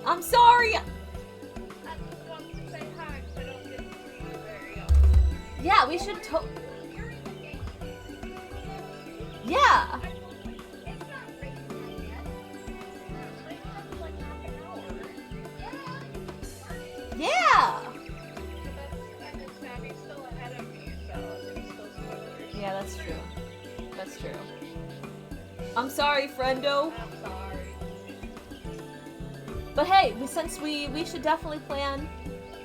I'm sorry! I just wanted to say hi because I don't get to see you very often. Yeah, we should Yeah! It's not raining yet. It's like half an hour. Yeah! And then Sammy's still ahead of me, so it's still spoilers. Yeah, that's true. That's true. I'm sorry, friendo. I'm sorry. But hey, since we should definitely plan.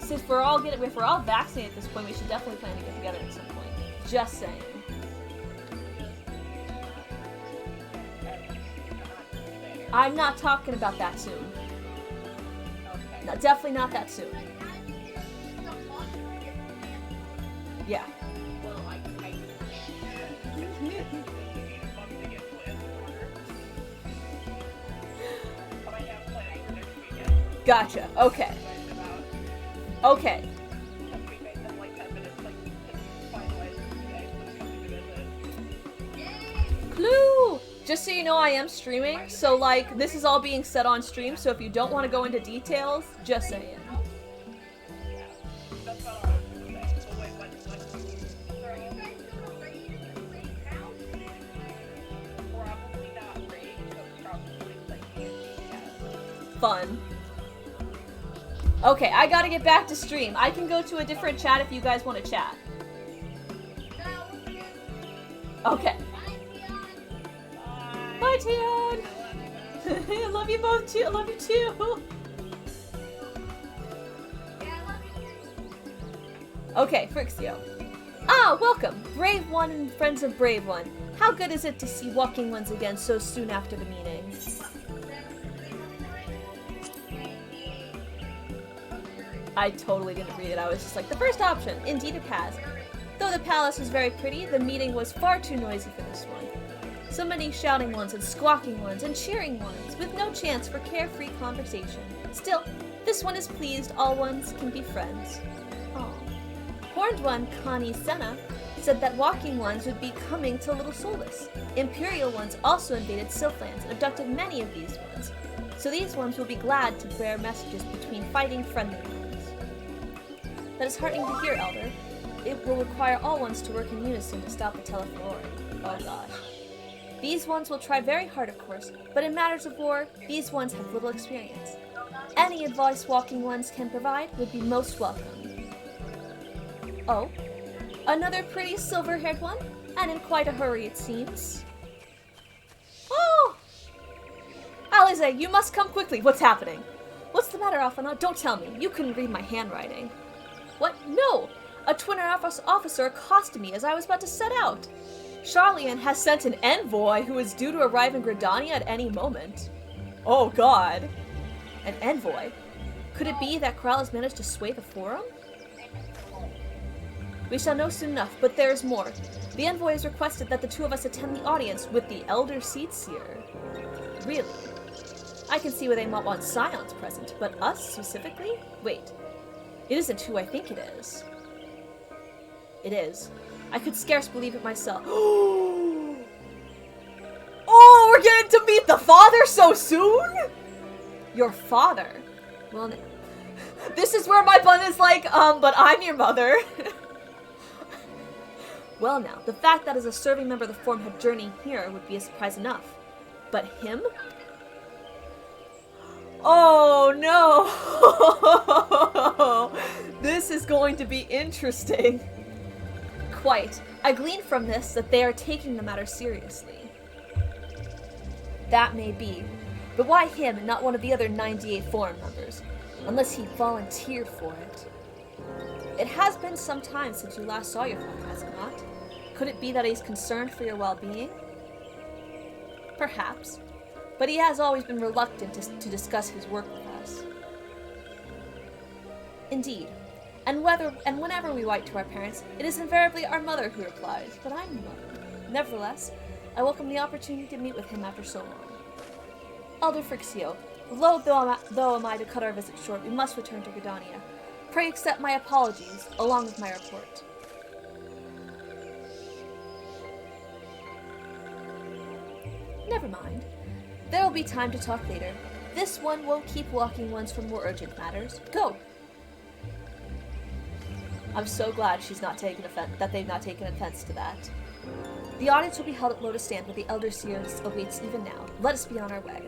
Since if we're all vaccinated at this point, we should definitely plan to get together at some point. Just saying. I'm not talking about that soon. Okay. No, definitely not that soon. Yeah. Well, I Gotcha. Okay. Okay. Clue! Just so you know, I am streaming, so like, this is all being said on stream, so if you don't want to go into details, just saying. Fun. Okay, I gotta get back to stream. I can go to a different chat if you guys want to chat. Okay. Bye, Tion! I love you both too. I love you too. Okay, Ffxiv. Ah, welcome, Brave One and friends of Brave One. How good is it to see walking ones again so soon after the meeting? I totally didn't read it. I was just like, the first option. Indeed it has. Though the palace was very pretty, the meeting was far too noisy for this one. So many shouting ones and squawking ones and cheering ones, with no chance for carefree conversation. Still, this one is pleased all ones can be friends. Aww. Horned one, Connie Senna, said that walking ones would be coming to Little Solus. Imperial ones also invaded Sylphlands and abducted many of these ones. So these ones will be glad to bear messages between fighting friendly ones. That is heartening to hear, Elder. It will require all ones to work in unison to stop the Teleflori. Oh gosh. These ones will try very hard, of course, but in matters of war, these ones have little experience. Any advice walking ones can provide would be most welcome. Oh, another pretty silver-haired one? And in quite a hurry, it seems. Oh! Alize, you must come quickly. What's happening? What's the matter, Afana? Don't tell me. You couldn't read my handwriting. What? No! A Twinner officer accosted me as I was about to set out. Charlian has sent an envoy who is due to arrive in Gridania at any moment. Oh god. An envoy? Could it be that Kral has managed to sway the forum? We shall know soon enough, but there is more. The envoy has requested that the two of us attend the audience with the Elder Seatseer. Really? I can see why they might want Scions present, but us specifically? Wait. It isn't who I think it is. It is. I could scarce believe it myself. Oh, we're getting to meet the father so soon? Your father? Well, this is where my bun is like, but I'm your mother. Well now, the fact that as a serving member of the Forum had journeyed here would be a surprise enough. But him? Oh no! This is going to be interesting. Quite. I glean from this that they are taking the matter seriously. That may be. But why him and not one of the other 98 Forum members? Unless he volunteered for it. It has been some time since you last saw your father, has it not? Could it be that he's concerned for your well-being? Perhaps. But he has always been reluctant to discuss his work with us. Indeed. And whenever we write to our parents, it is invariably our mother who replies, but I'm the mother. Nevertheless, I welcome the opportunity to meet with him after so long. Elder Ffxiv, loath though am I to cut our visit short, we must return to Gridania. Pray accept my apologies, along with my report. Never mind. There will be time to talk later. This one won't keep walking ones from more urgent matters. Go! I'm so glad she's not taken offense that they've not taken offense to that. The audience will be held at Lotus Stand where the Elder Seer awaits even now. Let us be on our way.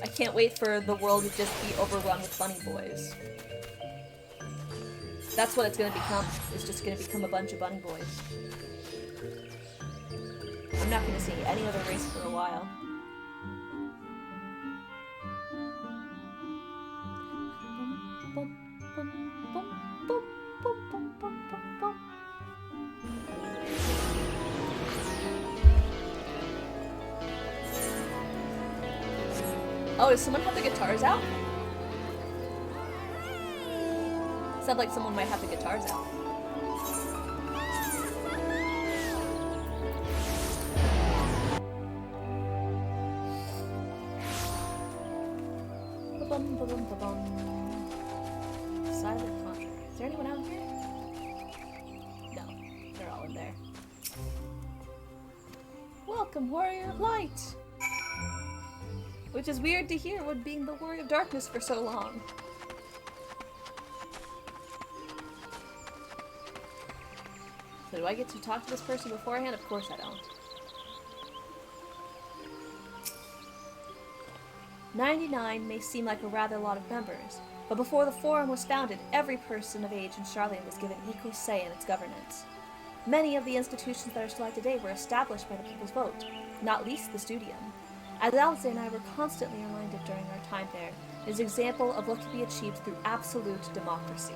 I can't wait for the world to just be overrun with bunny boys. That's what it's gonna become. It's just gonna become a bunch of bunny boys. I'm not gonna see any other race for a while. Oh, does someone have the guitars out? Sounds like someone might have the guitars out. Silent contract. Is there anyone out here? No, they're all in there. Welcome, Warrior of Light! Which is weird to hear when being the Warrior of Darkness for so long. So do I get to talk to this person beforehand? Of course I don't. 99 may seem like a rather lot of members, but before the Forum was founded, every person of age in Charlian was given equal say in its governance. Many of the institutions that are still alive today were established by the people's vote, not least the Studium. As Alistair and I were constantly reminded during our time there, it is an example of what can be achieved through absolute democracy.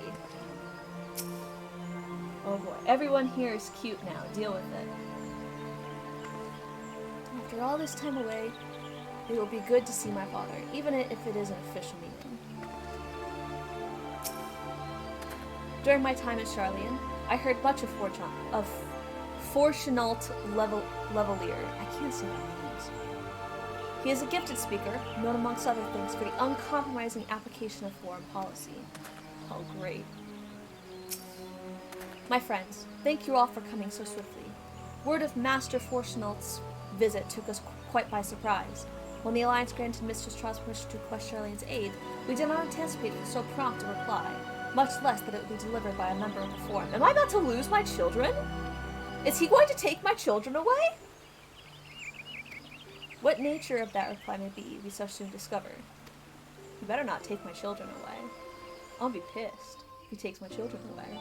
Oh boy, everyone here is cute now. Deal with it. After all this time away, it will be good to see my father, even if it is an official meeting. During my time at Charlian, I heard much of Fortunalt Levelier. I can't say that names. He is a gifted speaker, known amongst other things for the uncompromising application of foreign policy. Oh, great. My friends, thank you all for coming so swiftly. Word of Master Fortunalt's visit took us quite by surprise. When the Alliance granted Mistress Trial's permission to request Charlian's aid, we did not anticipate so prompt a reply, much less that it would be delivered by a member of the Forum. Am I about to lose my children? Is he going to take my children away? What nature of that reply may be, we so soon discover. You better not take my children away. I'll be pissed if he takes my children away.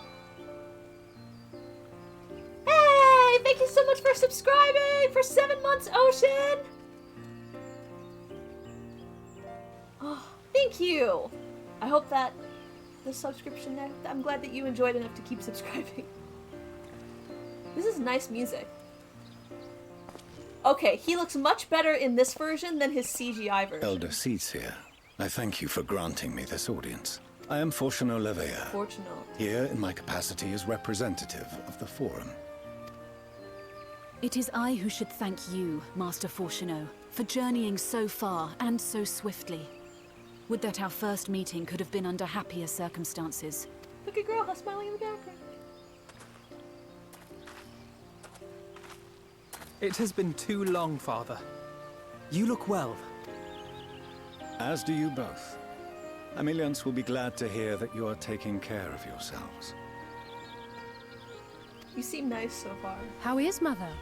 Hey! Thank you so much for subscribing for 7 months, Ocean! Oh, thank you! I hope that the subscription, I'm glad that you enjoyed enough to keep subscribing. This is nice music. Okay, he looks much better in this version than his CGI version. Elder Seeds here. I thank you for granting me this audience. I am Fortunal Leveilleur. Fortunal. Here in my capacity as representative of the Forum. It is I who should thank you, Master Fortuno, for journeying so far and so swiftly. Would that our first meeting could have been under happier circumstances. Look at Grandma smiling in the background. It has been too long, Father. You look well. As do you both. Ameliance will be glad to hear that you are taking care of yourselves. You seem nice so far. How is Mother?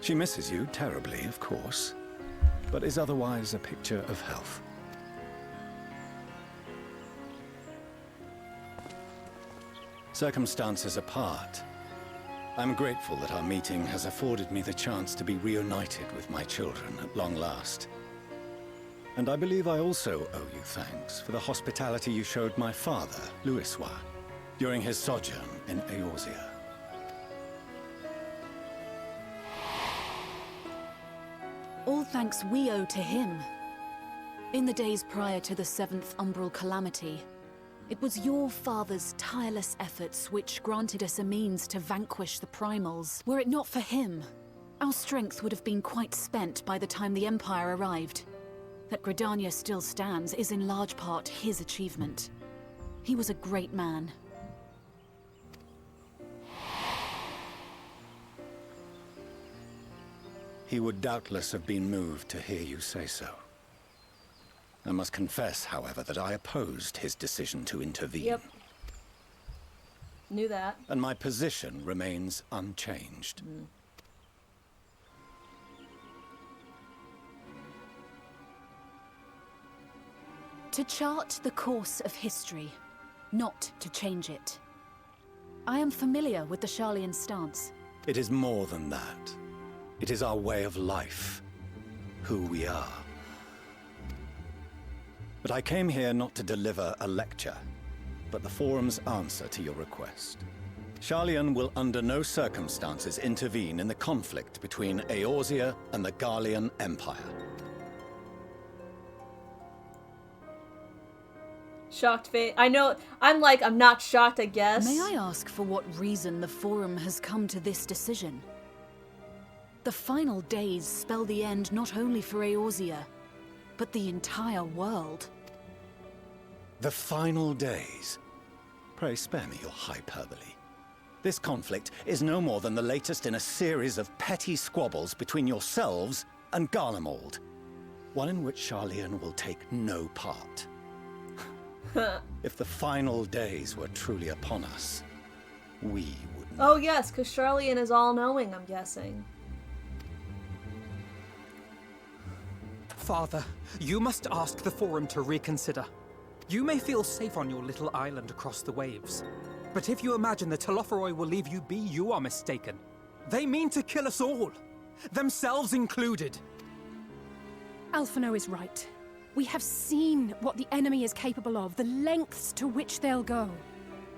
She misses you terribly, of course, but is otherwise a picture of health. Circumstances apart, I'm grateful that our meeting has afforded me the chance to be reunited with my children at long last. And I believe I also owe you thanks for the hospitality you showed my father, Louisois, during his sojourn in Eorzea. All thanks we owe to him. In the days prior to the 7th Umbral Calamity, it was your father's tireless efforts which granted us a means to vanquish the Primals. Were it not for him, our strength would have been quite spent by the time the Empire arrived. That Gridania still stands is in large part his achievement. He was a great man. He would doubtless have been moved to hear you say so. I must confess, however, that I opposed his decision to intervene. Yep. Knew that. And my position remains unchanged. To chart the course of history, not to change it. I am familiar with the Charlian stance. It is more than that. It is our way of life, who we are. But I came here not to deliver a lecture, but the Forum's answer to your request. Charlian will under no circumstances intervene in the conflict between Eorzea and the Garlean Empire. Shocked face. I know, I'm not shocked, I guess. May I ask for what reason the Forum has come to this decision? The final days spell the end not only for Eorzea, but the entire world. The final days. Pray spare me your hyperbole. This conflict is no more than the latest in a series of petty squabbles between yourselves and Garlemald. One in which Charlian will take no part. If the final days were truly upon us, we would know. Oh yes, because Charlian is all-knowing, I'm guessing. Father, you must ask the Forum to reconsider. You may feel safe on your little island across the waves, but if you imagine the Telophoroi will leave you be, you are mistaken. They mean to kill us all, themselves included. Alphino is right. We have seen what the enemy is capable of, the lengths to which they'll go.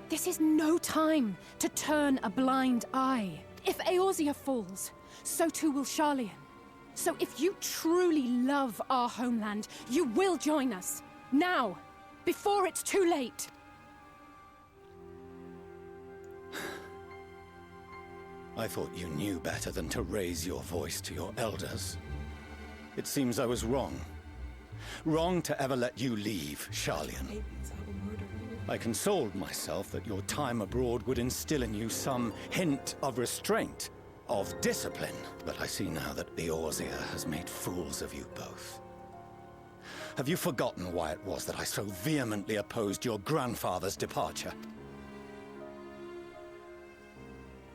This is no time to turn a blind eye. If Eorzea falls, so too will Charlian. So if you truly love our homeland, you will join us. Now, before it's too late. I thought you knew better than to raise your voice to your elders. It seems I was wrong. Wrong to ever let you leave, Charlian. I consoled myself that your time abroad would instill in you some hint of restraint, of discipline. But I see now that Eorzea has made fools of you both. Have you forgotten why it was that I so vehemently opposed your grandfather's departure?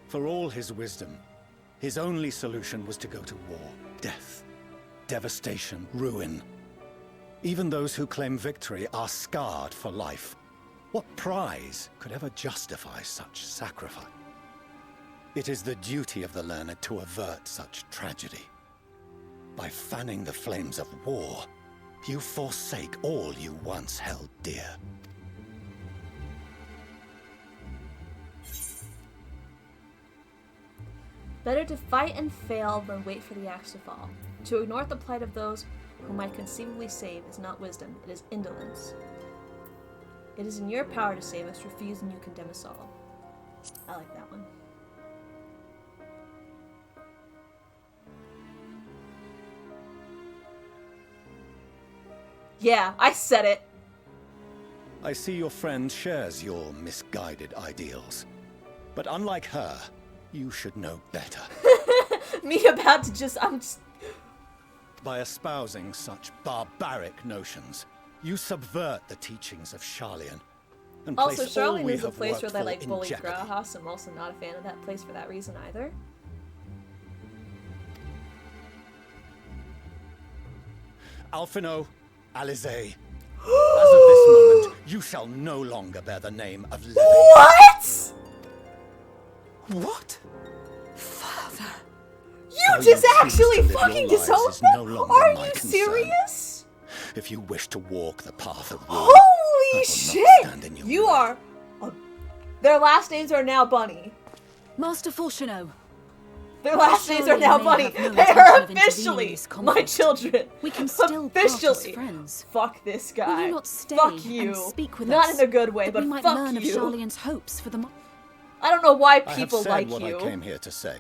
For all his wisdom, his only solution was to go to war. Death, devastation, ruin. Even those who claim victory are scarred for life. What prize could ever justify such sacrifice? It is the duty of the learned to avert such tragedy. By fanning the flames of war, you forsake all you once held dear. Better to fight and fail than wait for the axe to fall. To ignore the plight of those whom I conceivably save is not wisdom, it is indolence. It is in your power to save us, refuse and you condemn us all. I like that one. Yeah, I said it! I see your friend shares your misguided ideals. But unlike her, you should know better. Me about to just... By espousing such barbaric notions, you subvert the teachings of Charlian. And Also, place all Charlian we is a have place where worked they for like in bully jeopardy. Grahas. I'm also not a fan of that place for that reason either. Alphino, Alize, as of this moment, you shall no longer bear the name of Levy. What?! What? Father! You just actually fucking disowned them? Are you serious? If you wish to walk the path of war, Holy shit! You are... Their last names are now Bunny. Master Fulchino. Their last names are now Bunny. They are officially my children. We can still part as friends. Fuck this guy. Will you not stay Fuck you. and speak with not us? In a good way, that but we might fuck learn you. of Charlian's hopes for the. I don't know why I people have said like what you. I came here to say.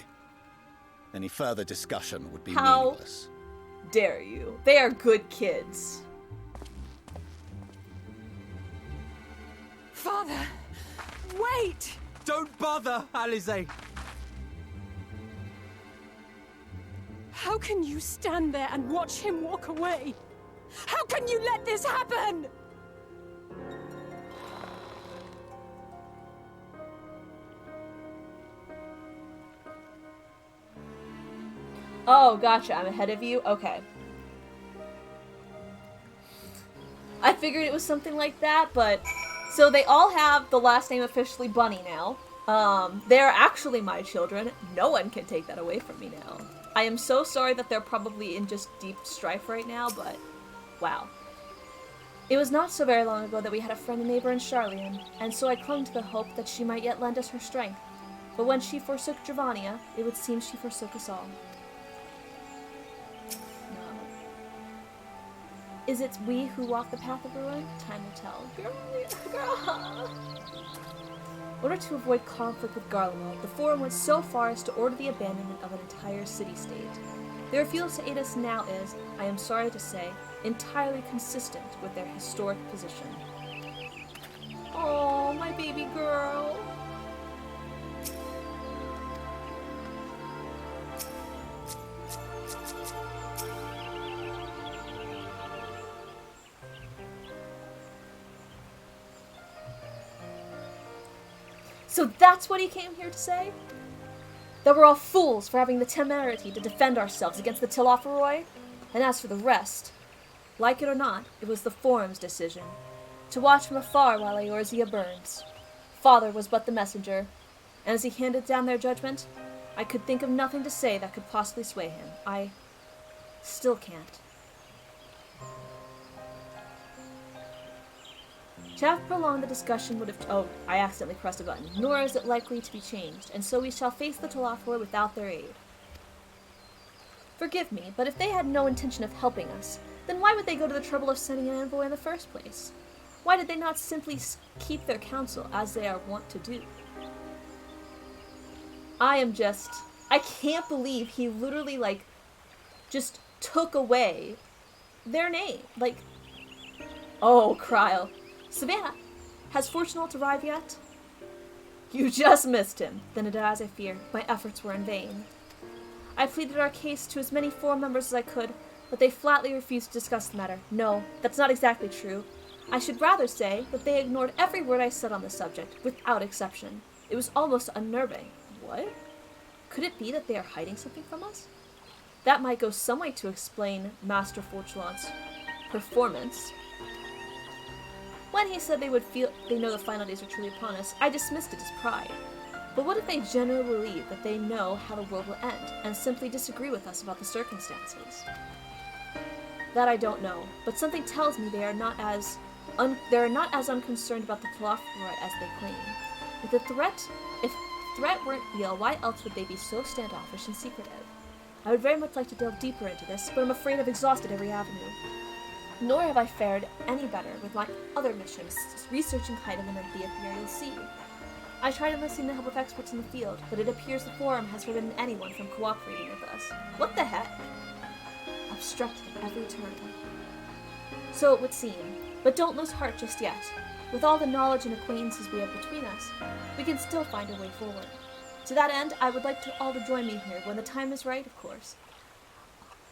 Any further discussion would be How meaningless. Dare you? They are good kids. Father! Wait! Don't bother, Alize! How can you stand there and watch him walk away? How can you let this happen? Oh, gotcha. I'm ahead of you? Okay. I figured it was something like that, but... So they all have the last name officially Bunny now. They're actually my children. No one can take that away from me now. I am so sorry that they're probably in just deep strife right now, but... Wow. It was not so very long ago that we had a friend and neighbor in Charlian, and so I clung to the hope that she might yet lend us her strength. But when she forsook Dravania, it would seem she forsook us all. Is it we who walk the path of ruin? Time will tell. Girl. In order to avoid conflict with Garlemald, the Forum went so far as to order the abandonment of an entire city-state. Their refusal to aid us now is, I am sorry to say, entirely consistent with their historic position. Oh, my baby girl. So that's what he came here to say? That we're all fools for having the temerity to defend ourselves against the Telophoroi? And as for the rest, like it or not, it was the Forum's decision. To watch from afar while Eorzea burns. Father was but the messenger, and as he handed down their judgment, I could think of nothing to say that could possibly sway him. I still can't. To have prolonged the discussion would have... Oh, I accidentally pressed a button. Nor is it likely to be changed, and so we shall face the Telophoroi without their aid. Forgive me, but if they had no intention of helping us, then why would they go to the trouble of sending an envoy in the first place? Why did they not simply keep their counsel as they are wont to do? I can't believe he literally, like, just took away their name. Like, oh, Kryl. Savannah, has Fortunault arrived yet? You just missed him. Then it as I fear, my efforts were in vain. I pleaded our case to as many Forum members as I could, but they flatly refused to discuss the matter. No, that's not exactly true. I should rather say that they ignored every word I said on the subject, without exception. It was almost unnerving. What? Could it be that they are hiding something from us? That might go some way to explain Master Fortunaunt's performance. When he said they know the final days are truly upon us, I dismissed it as pride. But what if they genuinely believe that they know how the world will end, and simply disagree with us about the circumstances? That I don't know, but something tells me they are not as unconcerned about the Telophoroi as they claim. If the threat weren't real, why else would they be so standoffish and secretive? I would very much like to delve deeper into this, but I'm afraid I've exhausted every avenue. Nor have I fared any better with my other missions, researching Heidemann and the Ethereal Sea. I tried enlisting the help of experts in the field, but it appears the Forum has forbidden anyone from cooperating with us. What the heck? Obstructed at every turn. So it would seem, but don't lose heart just yet. With all the knowledge and acquaintances we have between us, we can still find a way forward. To that end, I would like all to join me here, when the time is right, of course.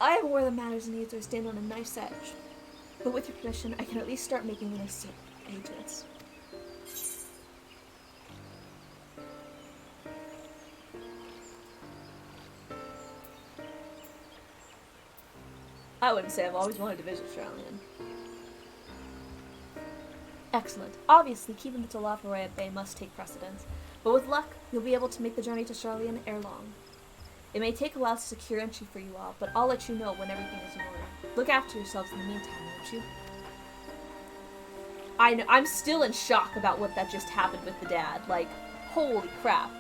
I am aware the matters and needs are stand on a knife's edge, but with your permission, I can at least start making the necessary arrangements. I wouldn't say I've always wanted to visit Charlian. Excellent. Obviously, keeping the Telophoroi at bay must take precedence, but with luck, you'll be able to make the journey to Charlian ere long. It may take a while to secure entry for you all, but I'll let you know when everything is in order. Look after yourselves in the meantime, won't you? I know, I'm still in shock about what that just happened with the dad. Like, holy crap.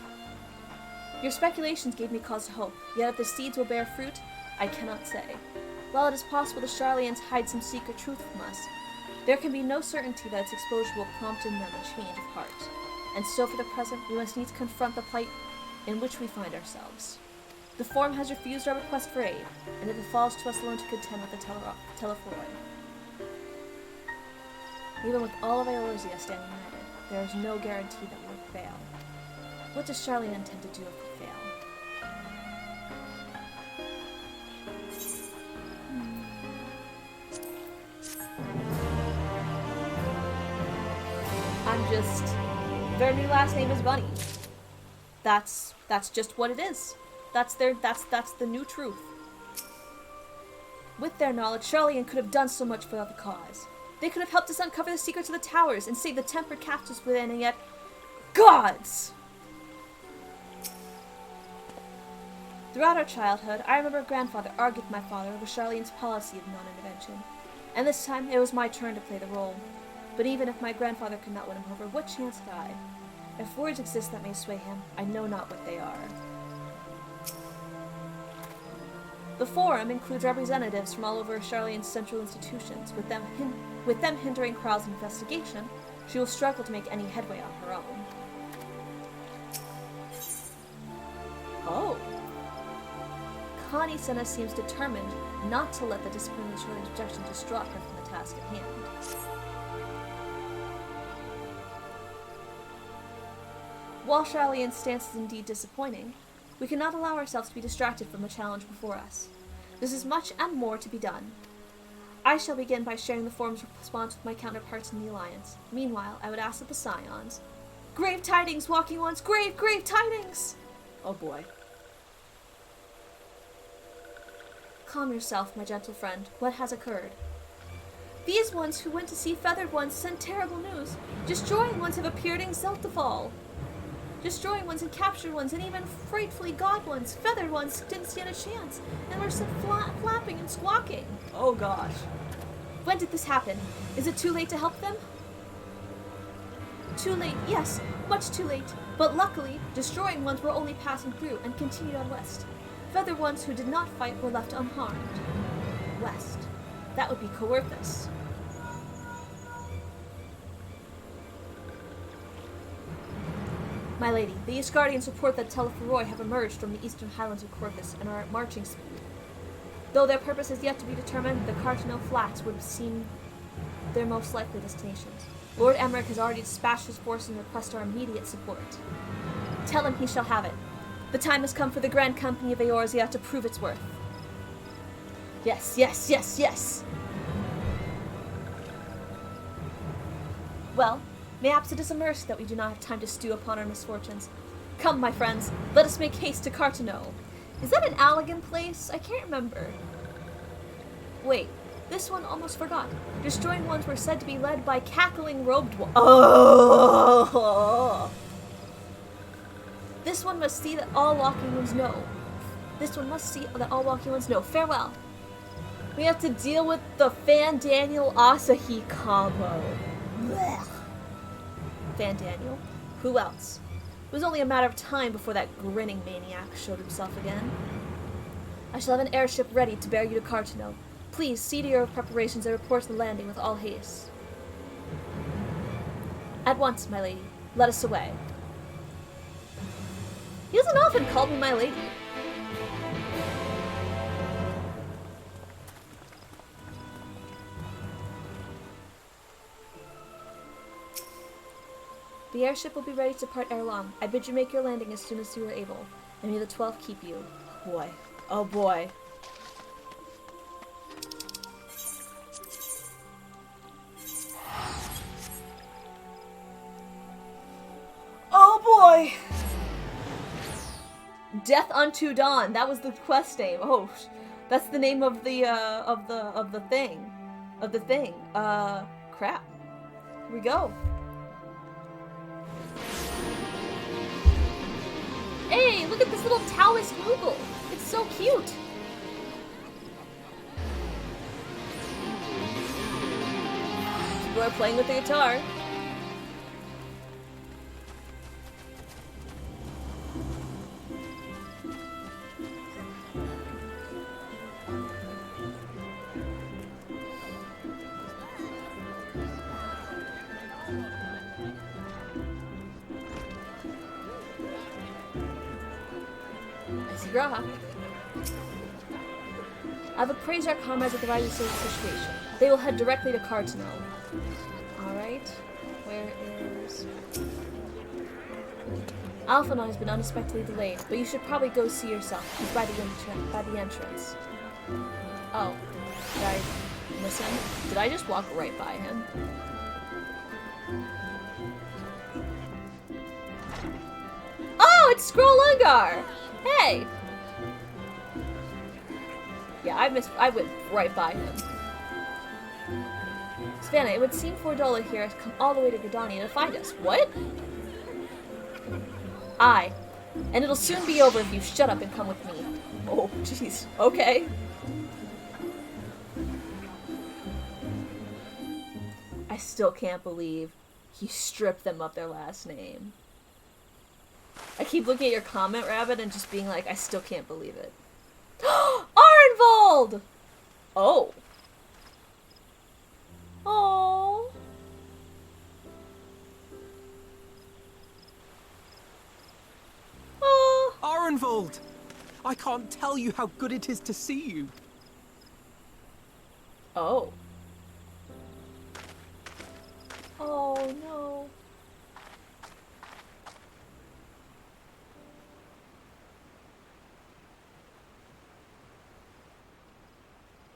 Your speculations gave me cause to hope, yet if the seeds will bear fruit, I cannot say. While it is possible the Charlians hide some secret truth from us, there can be no certainty that its exposure will prompt in them a change of heart. And so for the present, we must needs confront the plight in which we find ourselves. The Forum has refused our request for aid, and it falls to us alone to contend with the Telophoroi. Even with all of Eorzea standing united, there is no guarantee that we will prevail. What does Charlian intend to do if we fail? Their new last name is Bunny. That's just what it is. That's the new truth. With their knowledge, Charlian could have done so much for the cause. They could have helped us uncover the secrets of the towers and save the tempered captives within, and yet... Gods! Throughout our childhood, I remember grandfather argued with my father over Charlian's policy of non-intervention. And this time, it was my turn to play the role. But even if my grandfather could not win him over, what chance had I? If words exist that may sway him, I know not what they are. The Forum includes representatives from all over Charlian's central institutions. With them hindering Kryl's investigation, she will struggle to make any headway on her own. Oh. Connie Senna seems determined not to let the discriminatory objection distract her from the task at hand. While Charlian's stance is indeed disappointing, we cannot allow ourselves to be distracted from the challenge before us. There is much and more to be done. I shall begin by sharing the Forum's response with my counterparts in the Alliance. Meanwhile, I would ask that the Scions... Grave tidings, Walking Ones! Grave tidings! Oh boy. Calm yourself, my gentle friend. What has occurred? These ones who went to see Feathered Ones sent terrible news. Destroying Ones have appeared in Zeltafall. Destroying Ones and Captured Ones, and even frightfully God Ones. Feathered Ones didn't stand a chance, and were sent flapping and squawking. Oh gosh. When did this happen? Is it too late to help them? Too late, yes, much too late. But luckily, Destroying Ones were only passing through and continued on west. Feathered Ones who did not fight were left unharmed. West. That would be Coerthus. My lady, the East Guardians report that Telephoroi have emerged from the eastern highlands of Coerthus and are at marching speed. Though their purpose is yet to be determined, the Cartano Flats would seem their most likely destinations. Lord Emmerich has already dispatched his forces and requested our immediate support. Tell him he shall have it. The time has come for the Grand Company of Eorzea to prove its worth. Yes, yes, yes, yes! Well, mayhaps it is a mercy that we do not have time to stew upon our misfortunes. Come, my friends, let us make haste to Cartano. Is that an Allegan place? I can't remember. Wait, this one almost forgot. Destroying Ones were said to be led by cackling robed ones. Oh! This one must see that all Walking Ones know. This one must see that all Walking Ones know. Farewell. We have to deal with the Fan Daniel Asahi combo. Blech. Fan Daniel? Who else? It was only a matter of time before that grinning maniac showed himself again. I shall have an airship ready to bear you to Cartano. Please see to your preparations and report the landing with all haste. At once, my lady. Let us away. He doesn't often call me my lady. The airship will be ready to depart ere long. I bid you make your landing as soon as you are able. And may the 12 keep you. Boy. Oh boy. Oh boy! Death unto Dawn. That was the quest name. Oh, that's the name of the thing. Crap. Here we go. Hey, look at this little Taoist Moogle. It's so cute. People are playing with the guitar. Graha. I've appraised our comrades at the rising stage of the situation. They will head directly to Cartano. Alright. Where is... Alphanon has been unexpectedly delayed, but you should probably go see yourself. He's by the entrance. Oh. Did I miss him? Did I just walk right by him? Oh, it's Scrollungar! Hey! Yeah, I went right by him. Savannah, it would seem Fordola here has come all the way to Gridania to find us. What? Aye. And it'll soon be over if you shut up and come with me. Oh, jeez. Okay. I still can't believe he stripped them of their last name. I keep looking at your comment, Rabbit, and just being like, I still can't believe it. Arnvold! Oh. Oh. Arnvold! I can't tell you how good it is to see you. Oh. Oh no.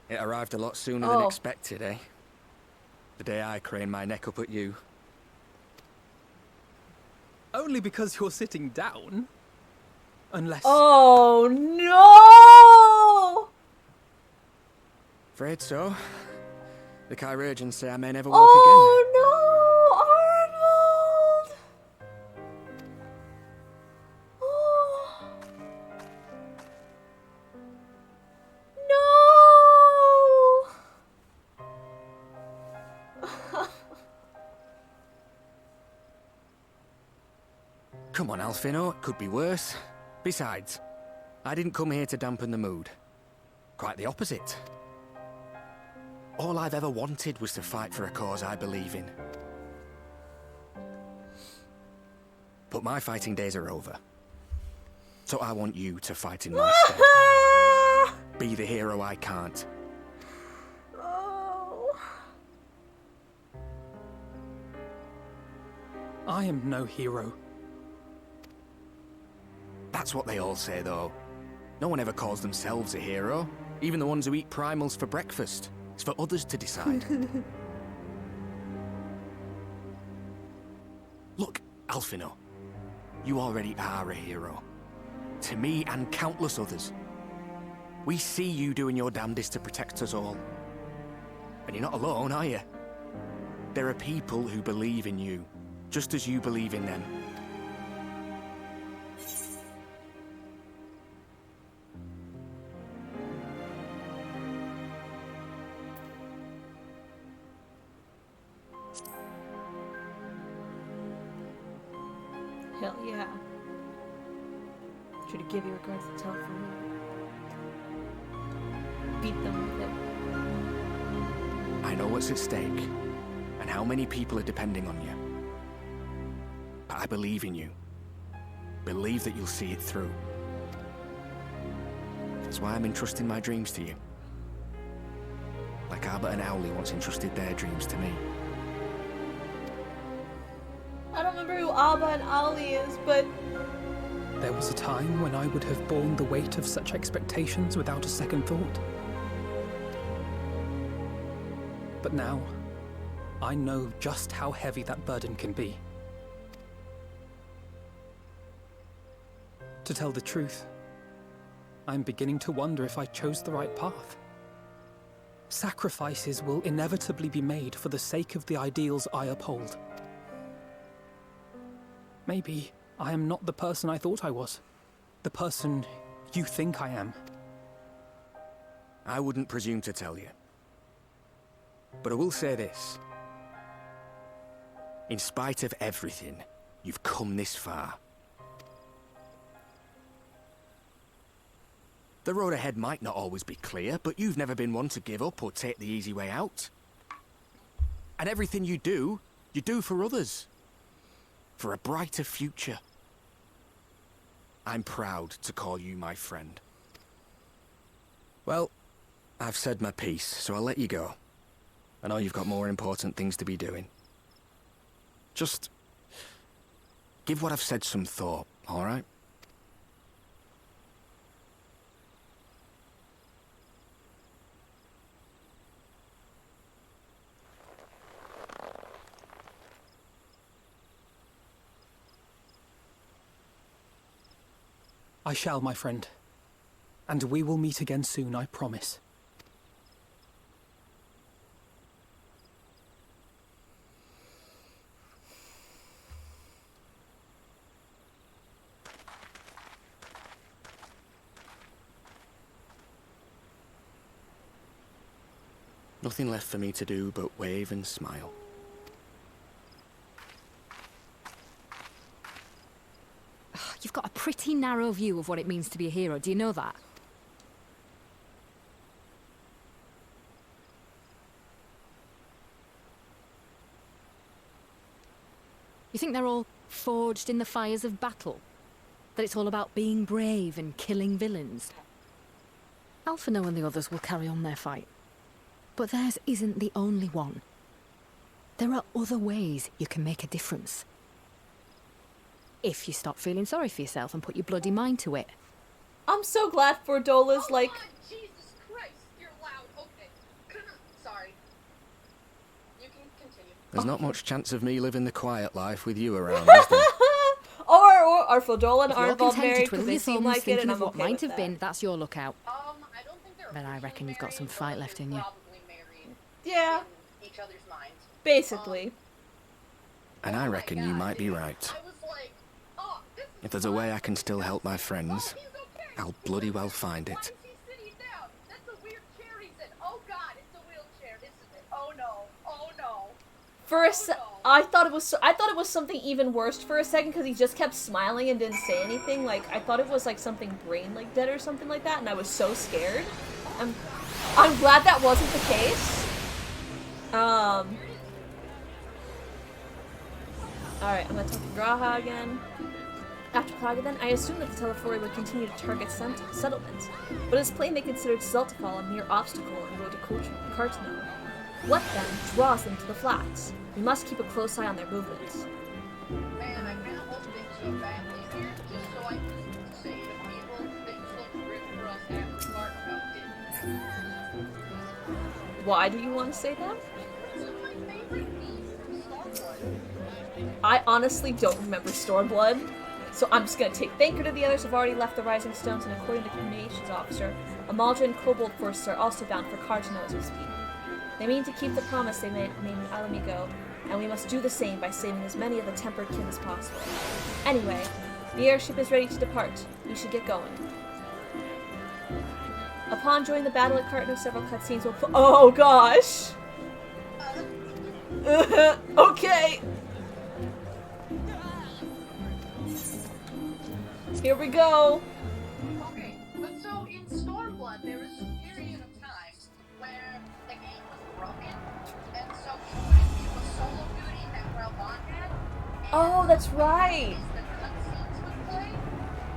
It arrived a lot sooner than expected, eh? The day I craned my neck up at you. Only because you're sitting down. Unless... Oh no! Afraid so. The chirurgeons say I may never walk Oh no, Arnold! Oh. No! Come on, Alfino, it could be worse. Besides, I didn't come here to dampen the mood. Quite the opposite. All I've ever wanted was to fight for a cause I believe in. But my fighting days are over. So I want you to fight in my stead. Be the hero I can't. Oh. I am no hero. That's what they all say, though. No one ever calls themselves a hero. Even the ones who eat primals for breakfast. It's for others to decide. Look, Alfino. You already are a hero. To me and countless others. We see you doing your damnedest to protect us all. And you're not alone, are you? There are people who believe in you, just as you believe in them. Hell yeah. Should have give you regards to tell for me. Beat them with it. I know what's at stake, and how many people are depending on you. But I believe in you. Believe that you'll see it through. That's why I'm entrusting my dreams to you. Like Albert and Owley once entrusted their dreams to me. I don't remember who Abba and Ali is, but... There was a time when I would have borne the weight of such expectations without a second thought. But now, I know just how heavy that burden can be. To tell the truth, I'm beginning to wonder if I chose the right path. Sacrifices will inevitably be made for the sake of the ideals I uphold. Maybe I am not the person I thought I was. The person you think I am. I wouldn't presume to tell you. But I will say this. In spite of everything, you've come this far. The road ahead might not always be clear, but you've never been one to give up or take the easy way out. And everything you do for others. For a brighter future. I'm proud to call you my friend. Well, I've said my piece, so I'll let you go. I know you've got more important things to be doing. Just give what I've said some thought, all right? I shall, my friend. And we will meet again soon, I promise. Nothing left for me to do but wave and smile. You've got a pretty narrow view of what it means to be a hero, do you know that? You think they're all forged in the fires of battle? That it's all about being brave and killing villains. Alphino and the others will carry on their fight. But theirs isn't the only one. There are other ways you can make a difference. If you stop feeling sorry for yourself and put your bloody mind to it. I'm so glad Fordola's like... God, Jesus Christ, you're loud. Okay. Sorry. You can continue. There's not much chance of me living the quiet life with you around, is there? or Fordola and If you're Arnvald content married to because twiddle they your seem thumbs like it, thinking and of I'm what okay might with have that. been, that's your lookout. I don't think they're But I reckon you've got some fight left in you. Yeah. in each other's minds. Basically. And I reckon you might be right. If there's a way I can still help my friends, I'll bloody well find it. I thought it was something even worse for a second because he just kept smiling and didn't say anything. Like I thought it was like something brain like dead or something like that, and I was so scared. I'm glad that wasn't the case. Alright, I'm gonna talk to Graha again. After Praga then, I assumed that the Telefori would continue to target settlements, but it's plain they considered Zeltifal a mere obstacle on the road to Cartano. What then draws them to the flats? We must keep a close eye on their movements. Man, I kinda hope things go badly here, just so I can say to people things look great for us after Cartano did. Why do you want to say that? It's one of my favorite themes from Stormblood. I honestly don't remember Stormblood, so I'm just gonna take Thanker to the others have already left the Rising Stones, and according to Communications Officer, Amalja and Kobold forces are also bound for Cartano as we speak. They mean to keep the promise they made in Alamigo, and we must do the same by saving as many of the tempered kin as possible. Anyway, the airship is ready to depart. We should get going. Upon joining the battle at Cartano, several cutscenes will oh gosh! Okay! Here we go! Okay, but so in Stormblood, there was a period of time where the game was broken, and so it wouldn't do a solo duty that Relbon had. Oh, that's right! The cutscenes would play,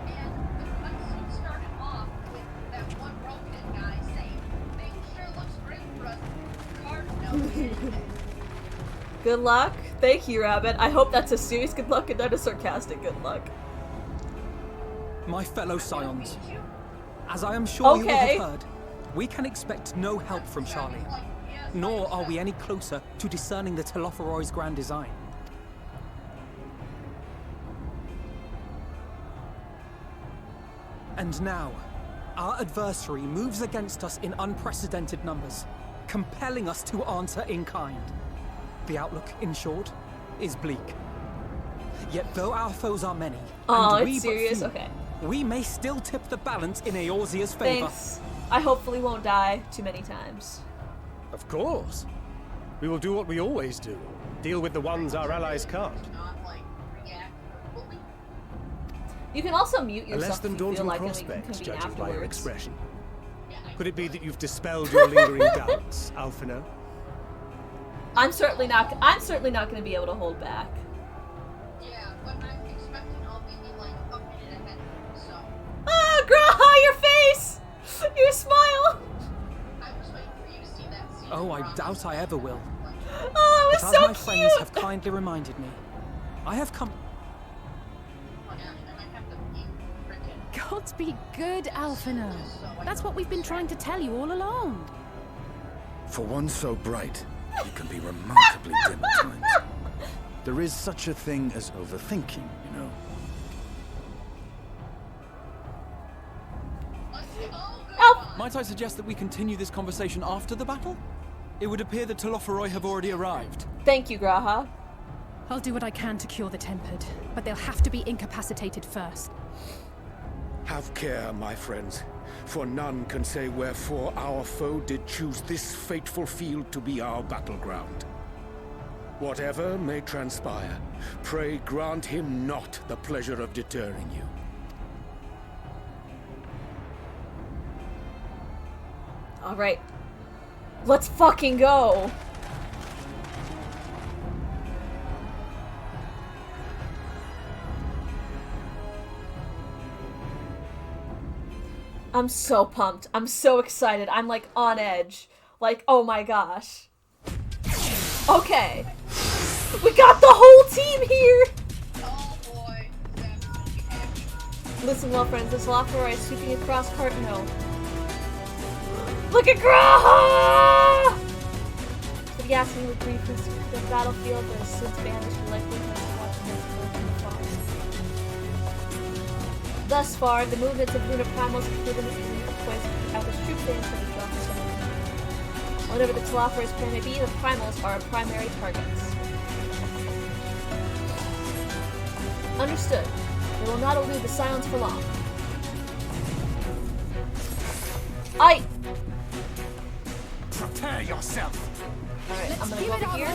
and the cutscene started off with that one broken guy saying, "Things sure looks great for us. Cardinal." Good luck. Thank you, Rabbit. I hope that's a serious good luck and not a sarcastic good luck. My fellow Scions, as I am sure you will have heard, we can expect no help from Charlie, nor are we any closer to discerning the Telopheroi's grand design. And now, our adversary moves against us in unprecedented numbers, compelling us to answer in kind. The outlook, in short, is bleak. Yet though our foes are many, and we it's serious? but few, Okay. we may still tip the balance in Eorzea's favor. Thanks. I hopefully won't die too many times. Of course. We will do what we always do. Deal with the ones our allies can't. You can also mute A less yourself than if you feel daunting like, and we can prospect, convene judging by your afterwards. expression. Could it be that you've dispelled your lingering doubts, Alphino? I'm certainly not going to be able to hold back. Yeah, but I'm expecting I'll be like a minute ahead, so. Ah, Graha, your face! Your smile! I was waiting for you to see that scene. Oh, I doubt I ever will. Oh, it But was as so my cute! friends have kindly reminded me, I have come... Gods be good, Alphino. That's what we've been trying to tell you all along. For one so bright, you can be remarkably dim at times. There is such a thing as overthinking, you know. Might I suggest that we continue this conversation after the battle? It would appear that Telopheroi have already arrived. Thank you, Graha. I'll do what I can to cure the tempered, but they'll have to be incapacitated first. Have care, my friends, for none can say wherefore our foe did choose this fateful field to be our battleground. Whatever may transpire, pray grant him not the pleasure of deterring you. Alright. Let's fucking go! I'm so pumped. I'm so excited. I'm like on edge. Like, oh my gosh. Okay. We got the whole team here! Oh boy. Listen well, friends. This Lotharai is sweeping across Cartno. Look at Graha! So the asking with grief is the battlefield that has since banished the likelihood of watching this from the far. Thus far, the movements of lunar primals have proven to be poised out as troops they intend to drop the whatever the Telophoros prey may be, the primals are our primary targets. Understood. We will not elude the Scions for long. Prepare yourself. Alright, I'm gonna go over here.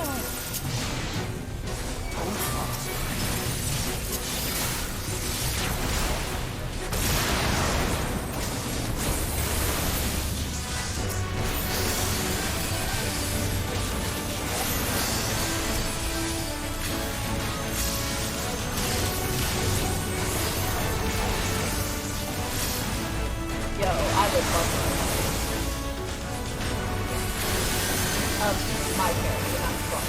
Yo, I would love my character, not strong.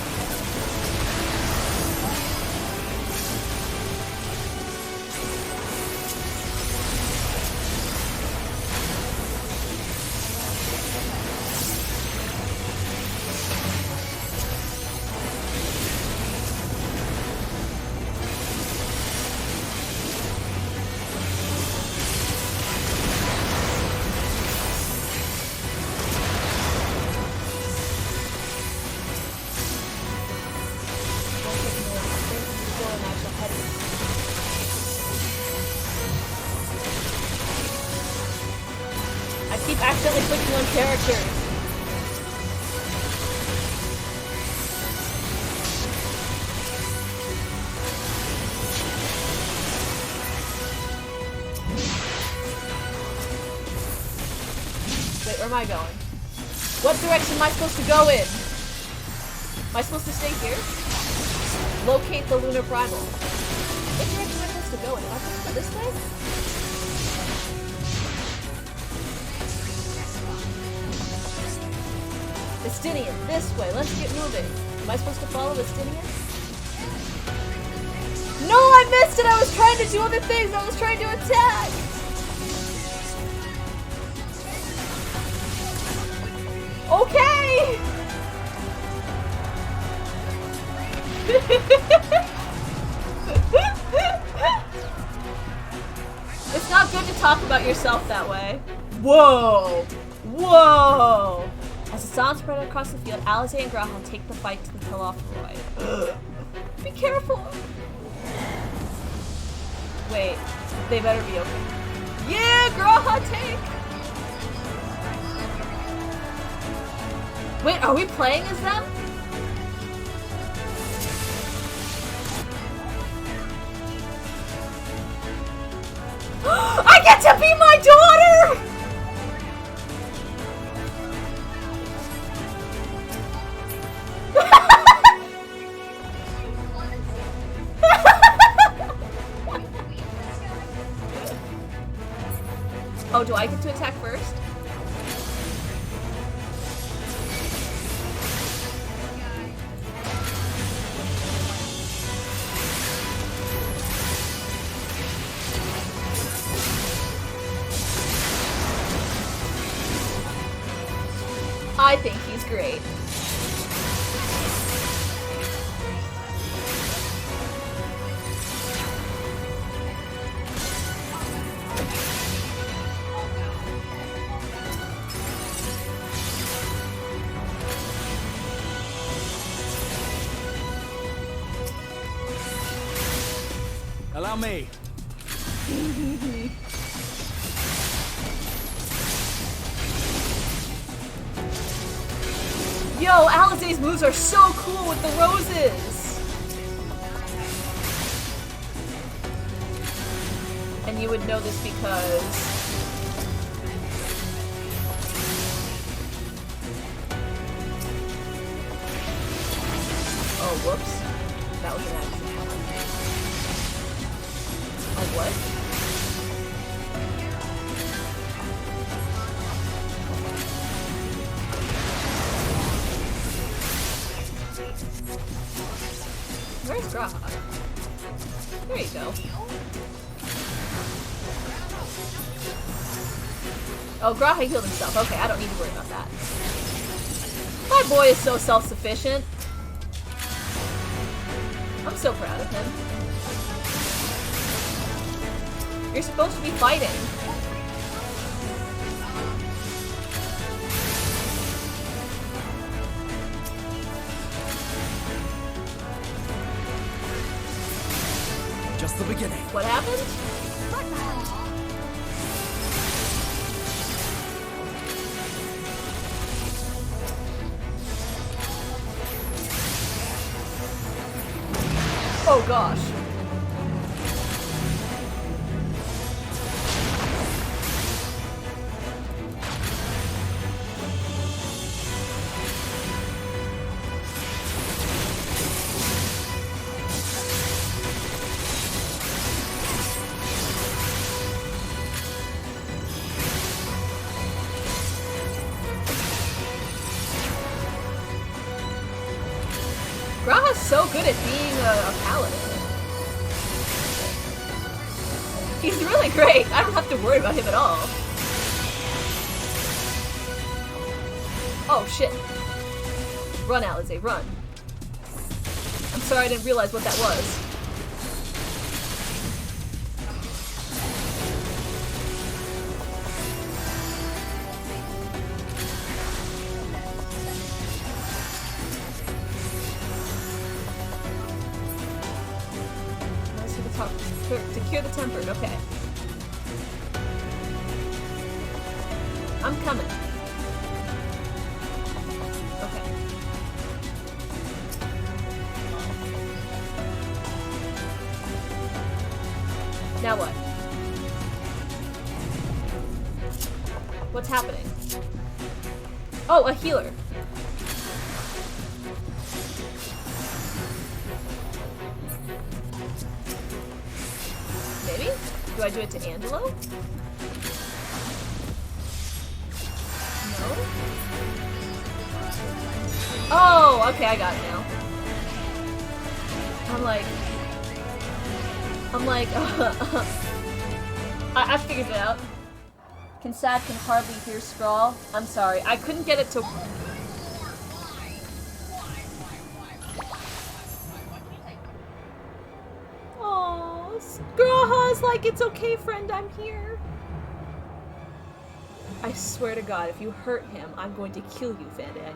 I keep accidentally clicking on characters. Wait, where am I going? What direction am I supposed to go in? Am I supposed to stay here? Locate the lunar primal. What direction am I supposed to go in? Am I supposed to go this way? Estinian, this way. Let's get moving. Am I supposed to follow Estinian? No, I missed it! I was trying to do other things! I was trying to attack! Okay! It's not good to talk about yourself that way. Whoa! Whoa! As the sound spread across the field, Alisaie and Graha take the fight to the Telophorai. Be careful! Wait, they better be okay. Yeah, Graha, take! Wait, are we playing as them? I get to be my daughter! Oh, do I get to attack first? I think he's great. Allow me. Yo, Alisaie's moves are so cool with the roses! And you would know this because... Oh, whoops. That was an accident. Oh, what? Graha. There you go. Oh, Graha healed himself. Okay, I don't need to worry about that. My boy is so self-sufficient. I'm so proud of him. You're supposed to be fighting. Just the beginning. What happened? Oh gosh. Graha's so good at being a paladin. He's really great. I don't have to worry about him at all. Oh shit. Run, Alize, run. I'm sorry I didn't realize what that was. To cure the tempered, okay. I'm coming. Okay. Now what? What's happening? Oh, a healer. Maybe? Do I do it to Angelo? No? Oh, okay, I got it now. I figured it out. Sad can hardly hear Scrawl. I'm sorry, I couldn't get it to... Oh, Graha's like, it's okay, friend, I'm here. I swear to God, if you hurt him, I'm going to kill you, Fandaniel.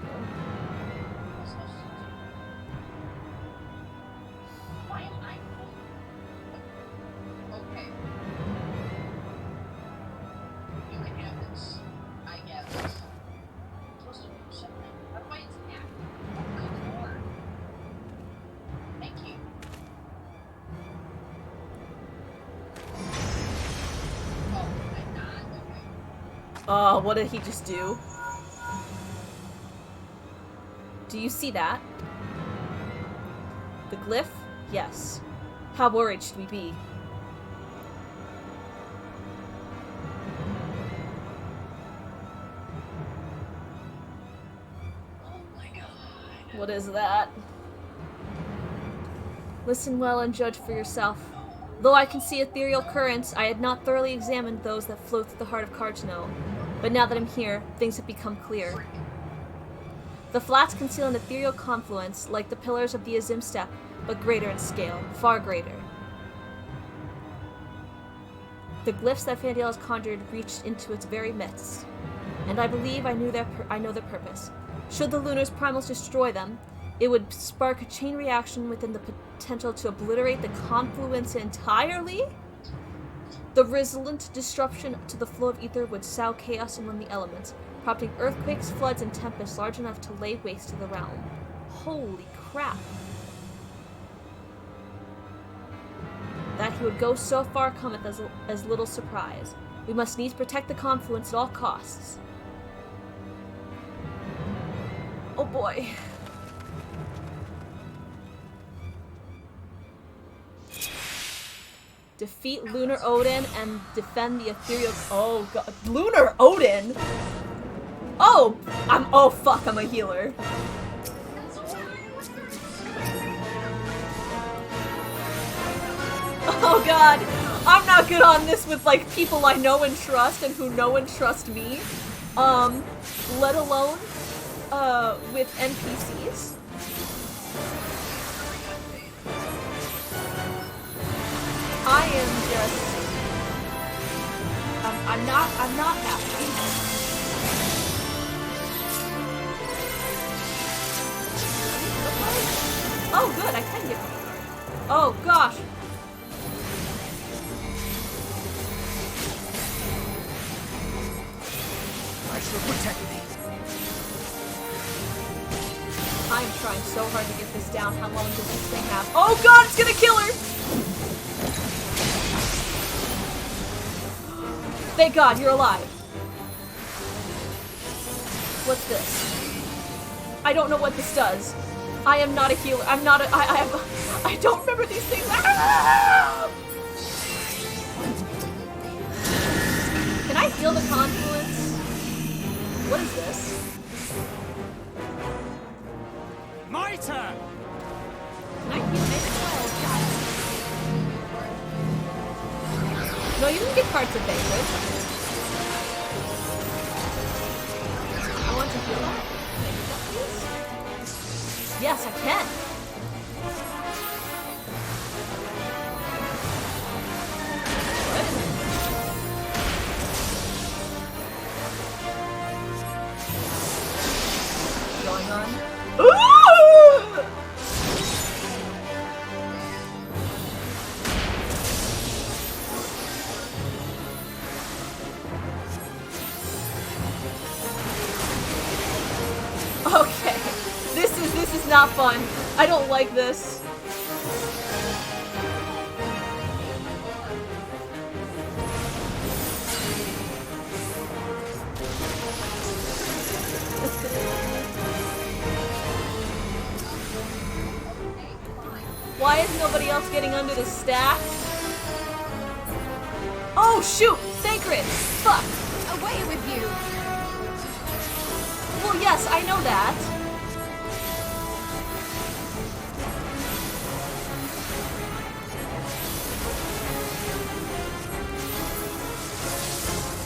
Oh, what did he just do? Do you see that? The glyph? Yes. How worried should we be? Oh my God. What is that? Listen well and judge for yourself. Though I can see ethereal currents, I had not thoroughly examined those that flow through the heart of Cargno. But now that I'm here, things have become clear. The flats conceal an ethereal confluence, like the pillars of the Azim Step, but greater in scale, far greater. The glyphs that Fandale has conjured reached into its very midst, and I believe I know their purpose. Should the Lunar's primals destroy them, it would spark a chain reaction within the potential to obliterate the confluence entirely? The resultant disruption to the flow of ether would sow chaos among the elements, prompting earthquakes, floods, and tempests large enough to lay waste to the realm. Holy crap. That he would go so far cometh as little surprise. We must needs protect the confluence at all costs. Oh boy. Defeat Lunar Odin and defend the ethereal... Oh god. Lunar Odin? Oh! Oh fuck, I'm a healer. Oh god, I'm not good on this with like people I know and trust and who know and trust me. Let alone with NPCs. I am just I'm not happy. Oh good, I can get one. Oh gosh. I shall protect thee. I am trying so hard to get this down. How long does this thing have? Oh god, it's gonna kill her! Thank god, you're alive. What's this? I don't know what this does. I am not a healer. I'm not a- I don't remember these things. Can I heal the confluence? What is this? My turn! Can I heal it? No, you can get cards of Banquet. I want to heal that. Can I do that, please? Yes, I can. What's going on? Ooh! Okay, this is not fun. I don't like this. Why is nobody else getting under the stack? Oh shoot! Sacred! Fuck! Away with you! Well, yes, I know that.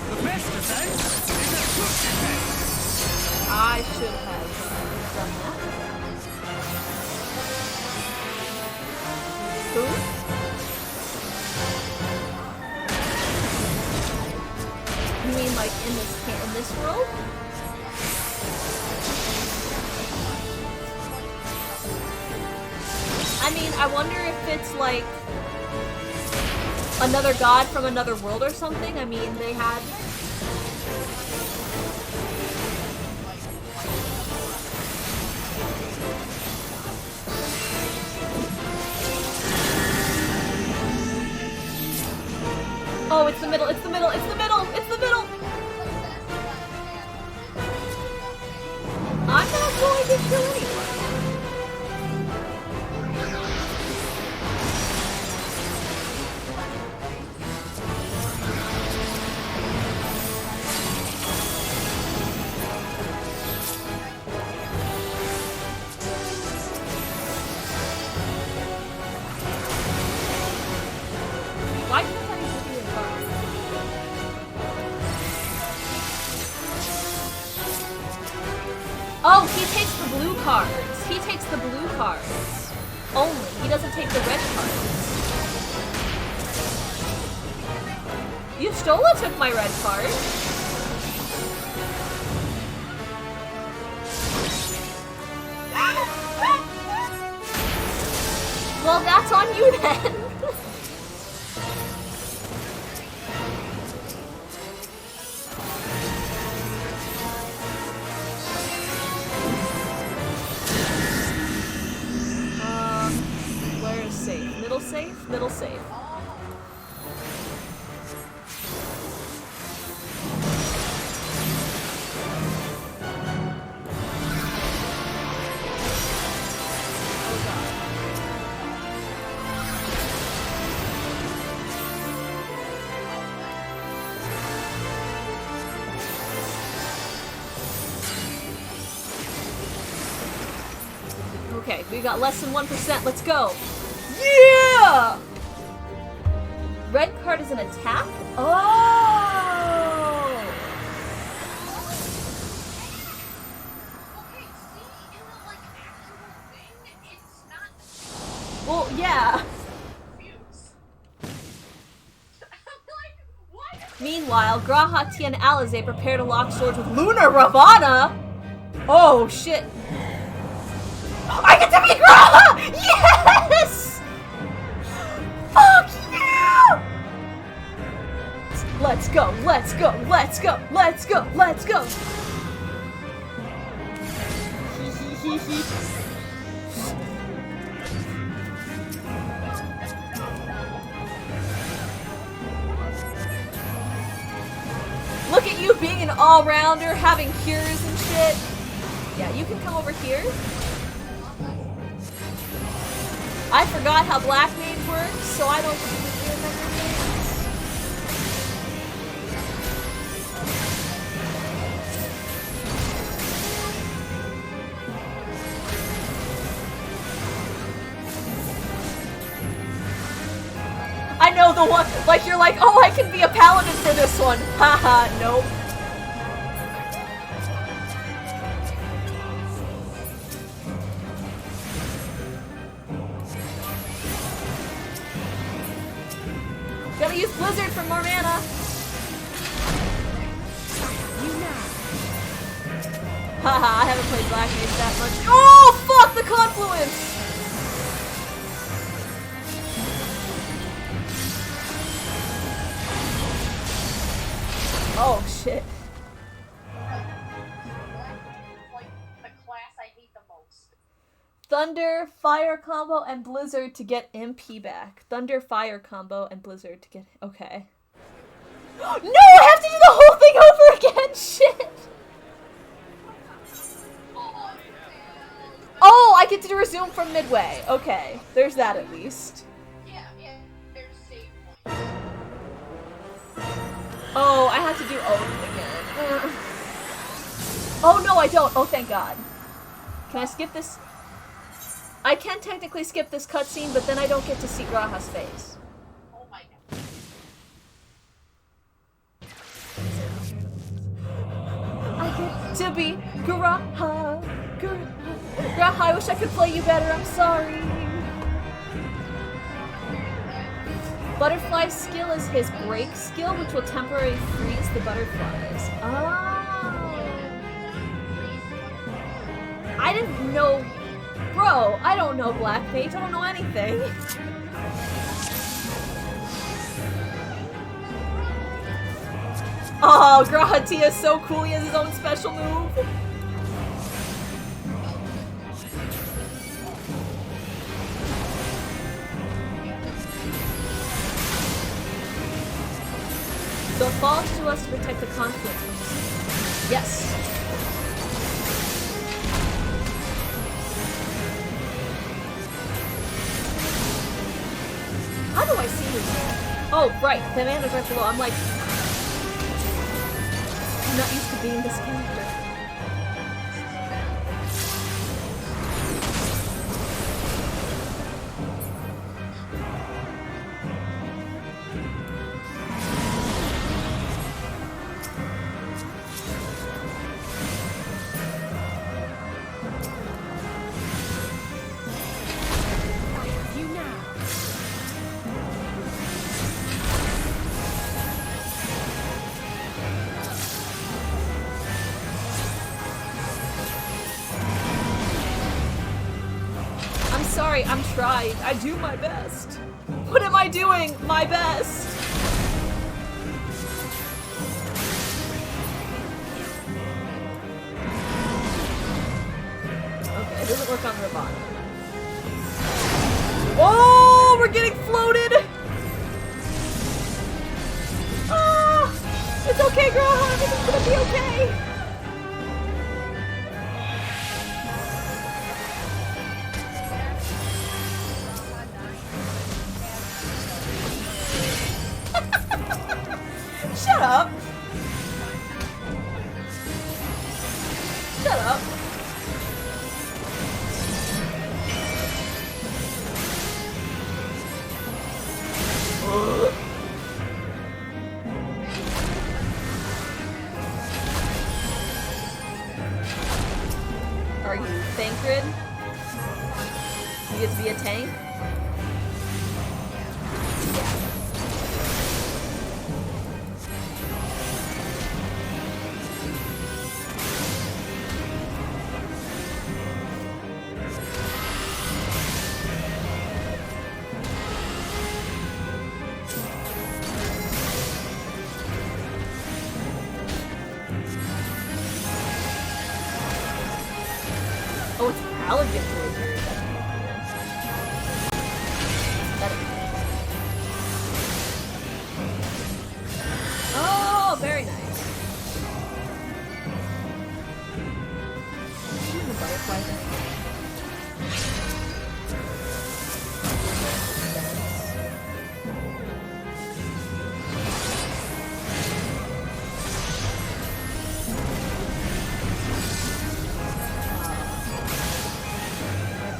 The best defense is a good defense! I should have done that. Who? You mean like in this world? I mean, I wonder if it's like another god from another world or something. I mean, they had... Oh, it's the middle, it's the middle, it's the middle, it's the middle! I'm not going to kill anyone. Why can't I give you a card? Oh, he takes the blue cards. He takes the blue cards. Only. He doesn't take the red cards. Yustola took my red card. Well, that's on you then. Where is safe? Middle safe? Middle safe. Okay, we got less than 1%. Let's go. Yeah! red card is an attack? Oh! Well, yeah. Meanwhile, Grahati and Alize prepare to lock swords with Lunar Ravana. Oh shit! I get to be Graha! Yes! Fuck yeah! Let's go! Let's go! Let's go! Let's go! Let's go! Look at you being an all-rounder, having cures and shit. Yeah, you can come over here. I forgot how Black Mage works, so I don't completely remember things. I know the one, like you're like, oh, I can be a paladin for this one. Haha, nope. Gotta use Blizzard for more mana. Haha, I haven't played Black Mage that much. Oh, fuck the confluence! Oh shit. Thunder, Fire combo, and Blizzard to get MP back. Thunder, Fire combo, and Blizzard to get... Okay. No! I have to do the whole thing over again! Shit! Oh! I get to resume from midway. Okay. There's that at least. Oh, I have to do Odin again. Oh, no, I don't. Oh, thank God. Can I skip this? I can technically skip this cutscene, but then I don't get to see Graha's face. Oh my God. I get to be Graha. Graha, I wish I could play you better. I'm sorry. Butterfly's skill is his break skill, which will temporarily freeze the butterflies. Oh. I didn't know... Bro, I don't know Black Mage. I don't know anything. Oh, Grahatia is so cool. He has his own special move. So it falls to us to protect the conflict from this. Yes. How do I see his mana? Oh, right. The mana's right below. I'm like... I'm not used to being this character. I'm trying. I do my best. What am I doing? My best. Okay, it doesn't work on Ravana. Oh, we're getting floated. Ah, it's okay, Graha. Everything's gonna be okay. Shut up! Shut up! are you? Thancred? You get to be a tank? Oh, it's Paladin Wizard. Oh, very nice. The butterfly thing.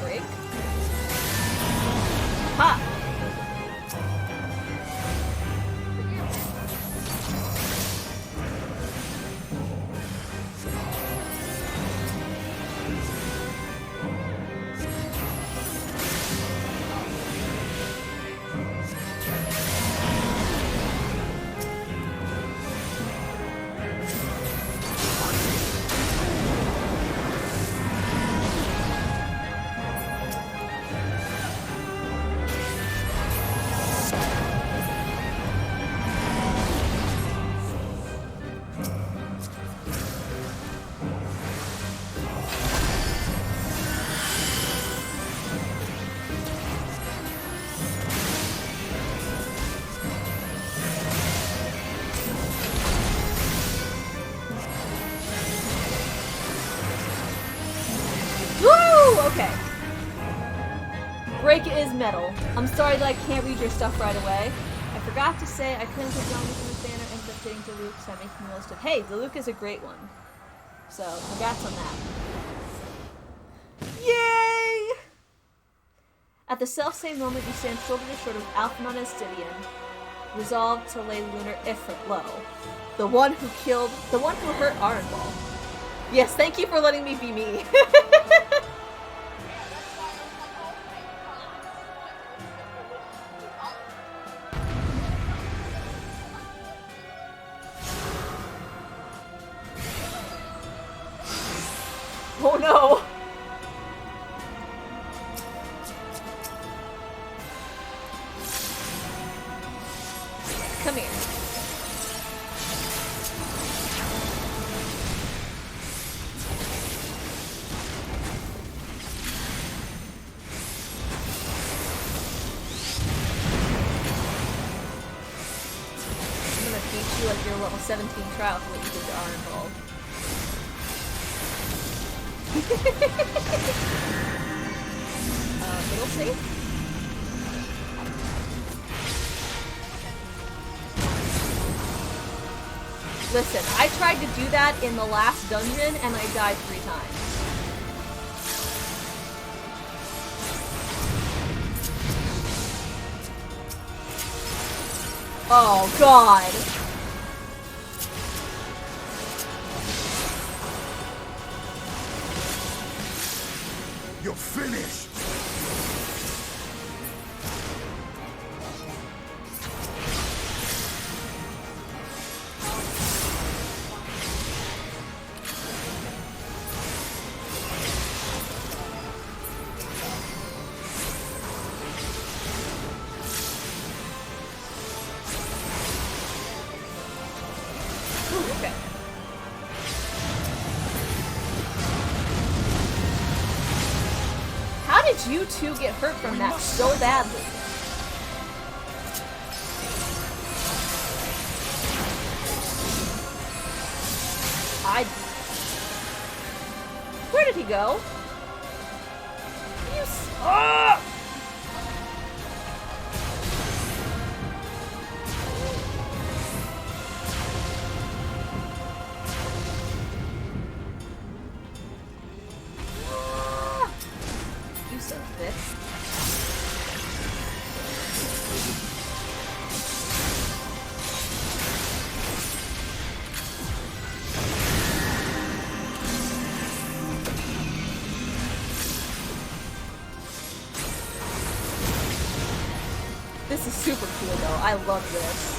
Break. Ha! Woo! Okay. Break is metal. I'm sorry that I can't read your stuff right away. I forgot to say I couldn't take John from his banner and ended up getting Diluc, so I'm making the most of. Hey, Diluc is a great one. So, congrats on that. Yay! At the self-same moment, you stand shoulder to shoulder with Alphinaud and Stydian, resolved to lay Lunar Ifrit low. The one who hurt Arenball. Yes, thank you for letting me be me. Oh no! Come here. I'm gonna teach you like your level 17 trial for what you did to Arenball. Little safe? Listen, I tried to do that in the last dungeon and I died 3 times. Oh god. You're finished! Ooh, okay. How did you two get hurt from that so badly? Where did he go? Ah! You son of a bitch. This is super cool though. I love this.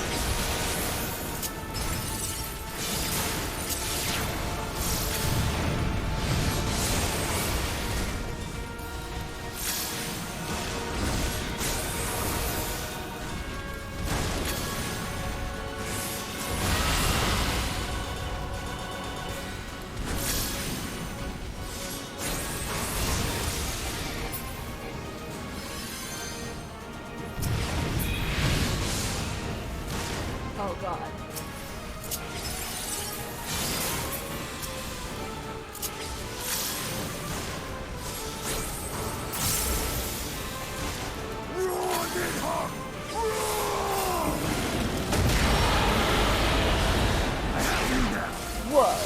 Oh god. Whoa.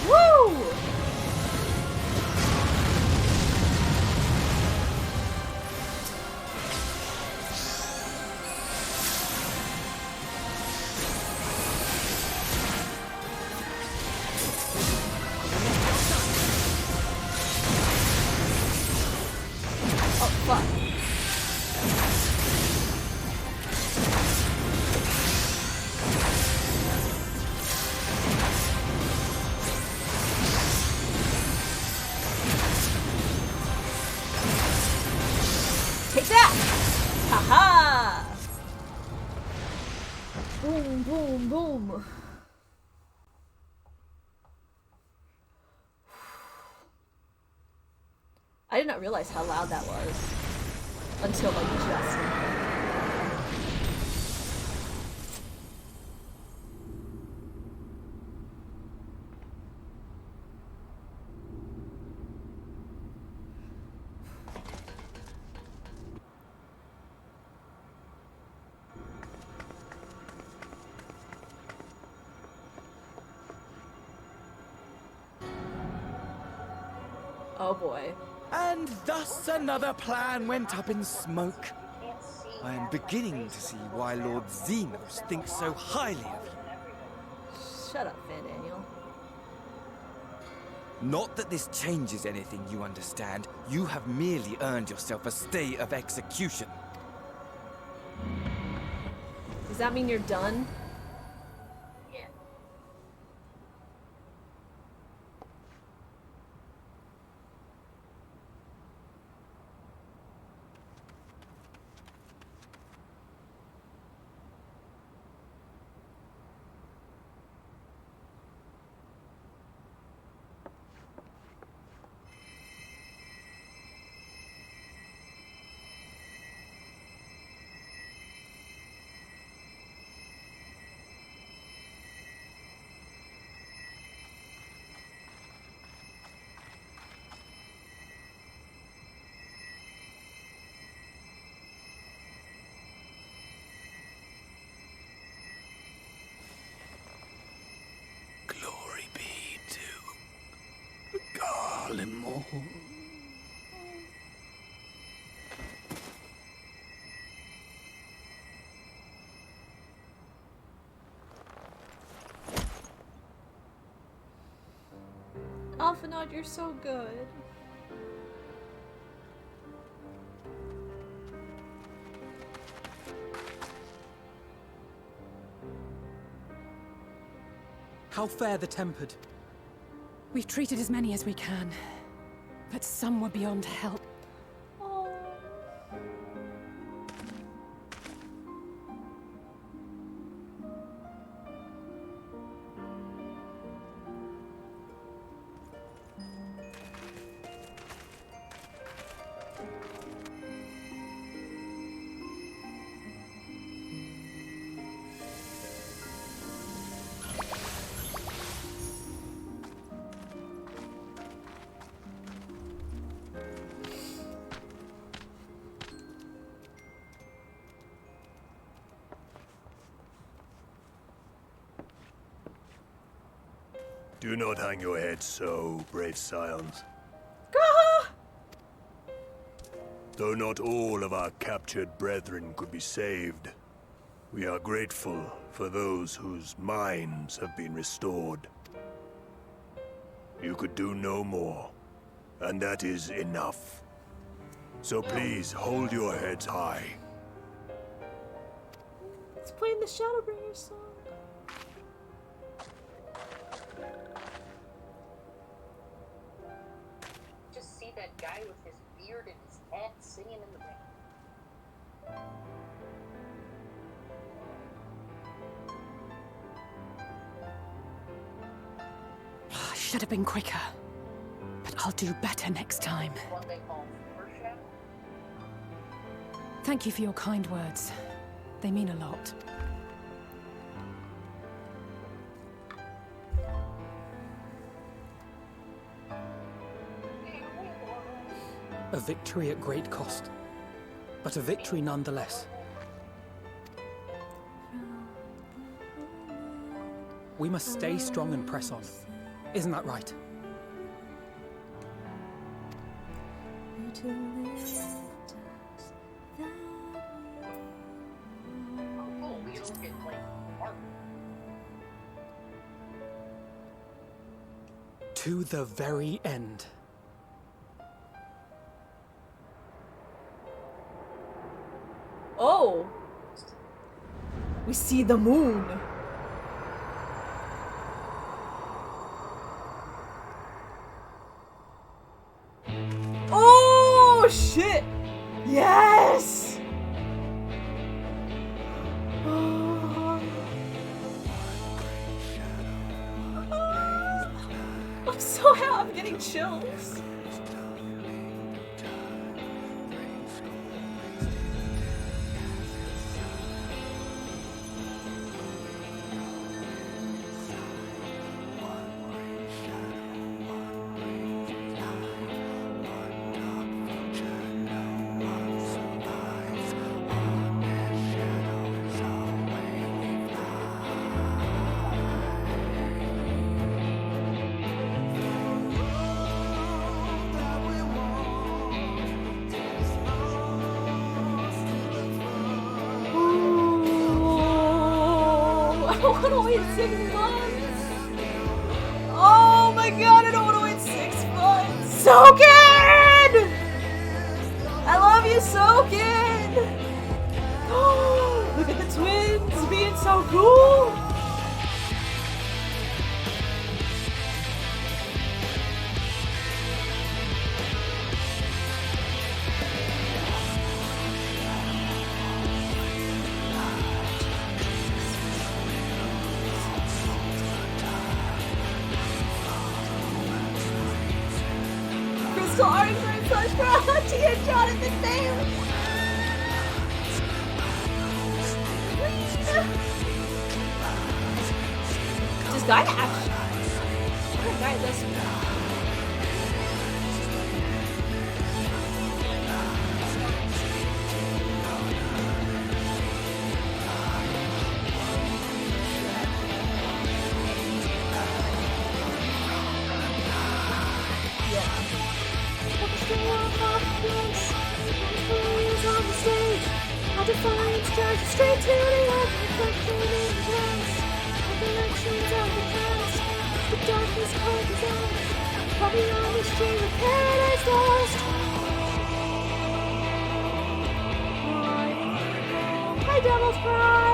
Woo! Oh, fuck. Take that! Haha! Boom, boom, boom. I did not realize how loud that was until like just now. Oh boy. And thus another plan went up in smoke. I am beginning to see why Lord Xenos thinks so highly of you. Shut up, Van Daniel. Not that this changes anything, you understand. You have merely earned yourself a stay of execution. Does that mean you're done? Glory be to Garlemore. Alphanod, you're so good. How fare the tempered? We've treated as many as we can, but some were beyond help. Do not hang your head so, brave scions. Though not all of our captured brethren could be saved, we are grateful for those whose minds have been restored. You could do no more. And that is enough. So please, hold your heads high. It's playing the Shadowbringers song. Just see that guy with his beard and his hat singing in the back. I should have been quicker. But I'll do better next time. What they call foreshadow. Thank you for your kind words. They mean a lot. A victory at great cost, but a victory nonetheless. We must stay strong and press on. Isn't that right? To the very end. Oh! We see the moon! Oh shit! Yes! I'm so happy. I'm getting chills. I don't want to wait 6 months. Oh my god, I don't want to wait 6 months. Soken! I love you, Soken! Oh, look at the twins being so cool. Crystal Orange Red Plush Bra, Tia Jonathan Bailey. Does Guy actually? What a guy listen. Defiance charges straight to the earth, reflection in the past. Recollections of the past. The darkness cold as ice. Far beyond the stream of paradise lost. My devil's cry.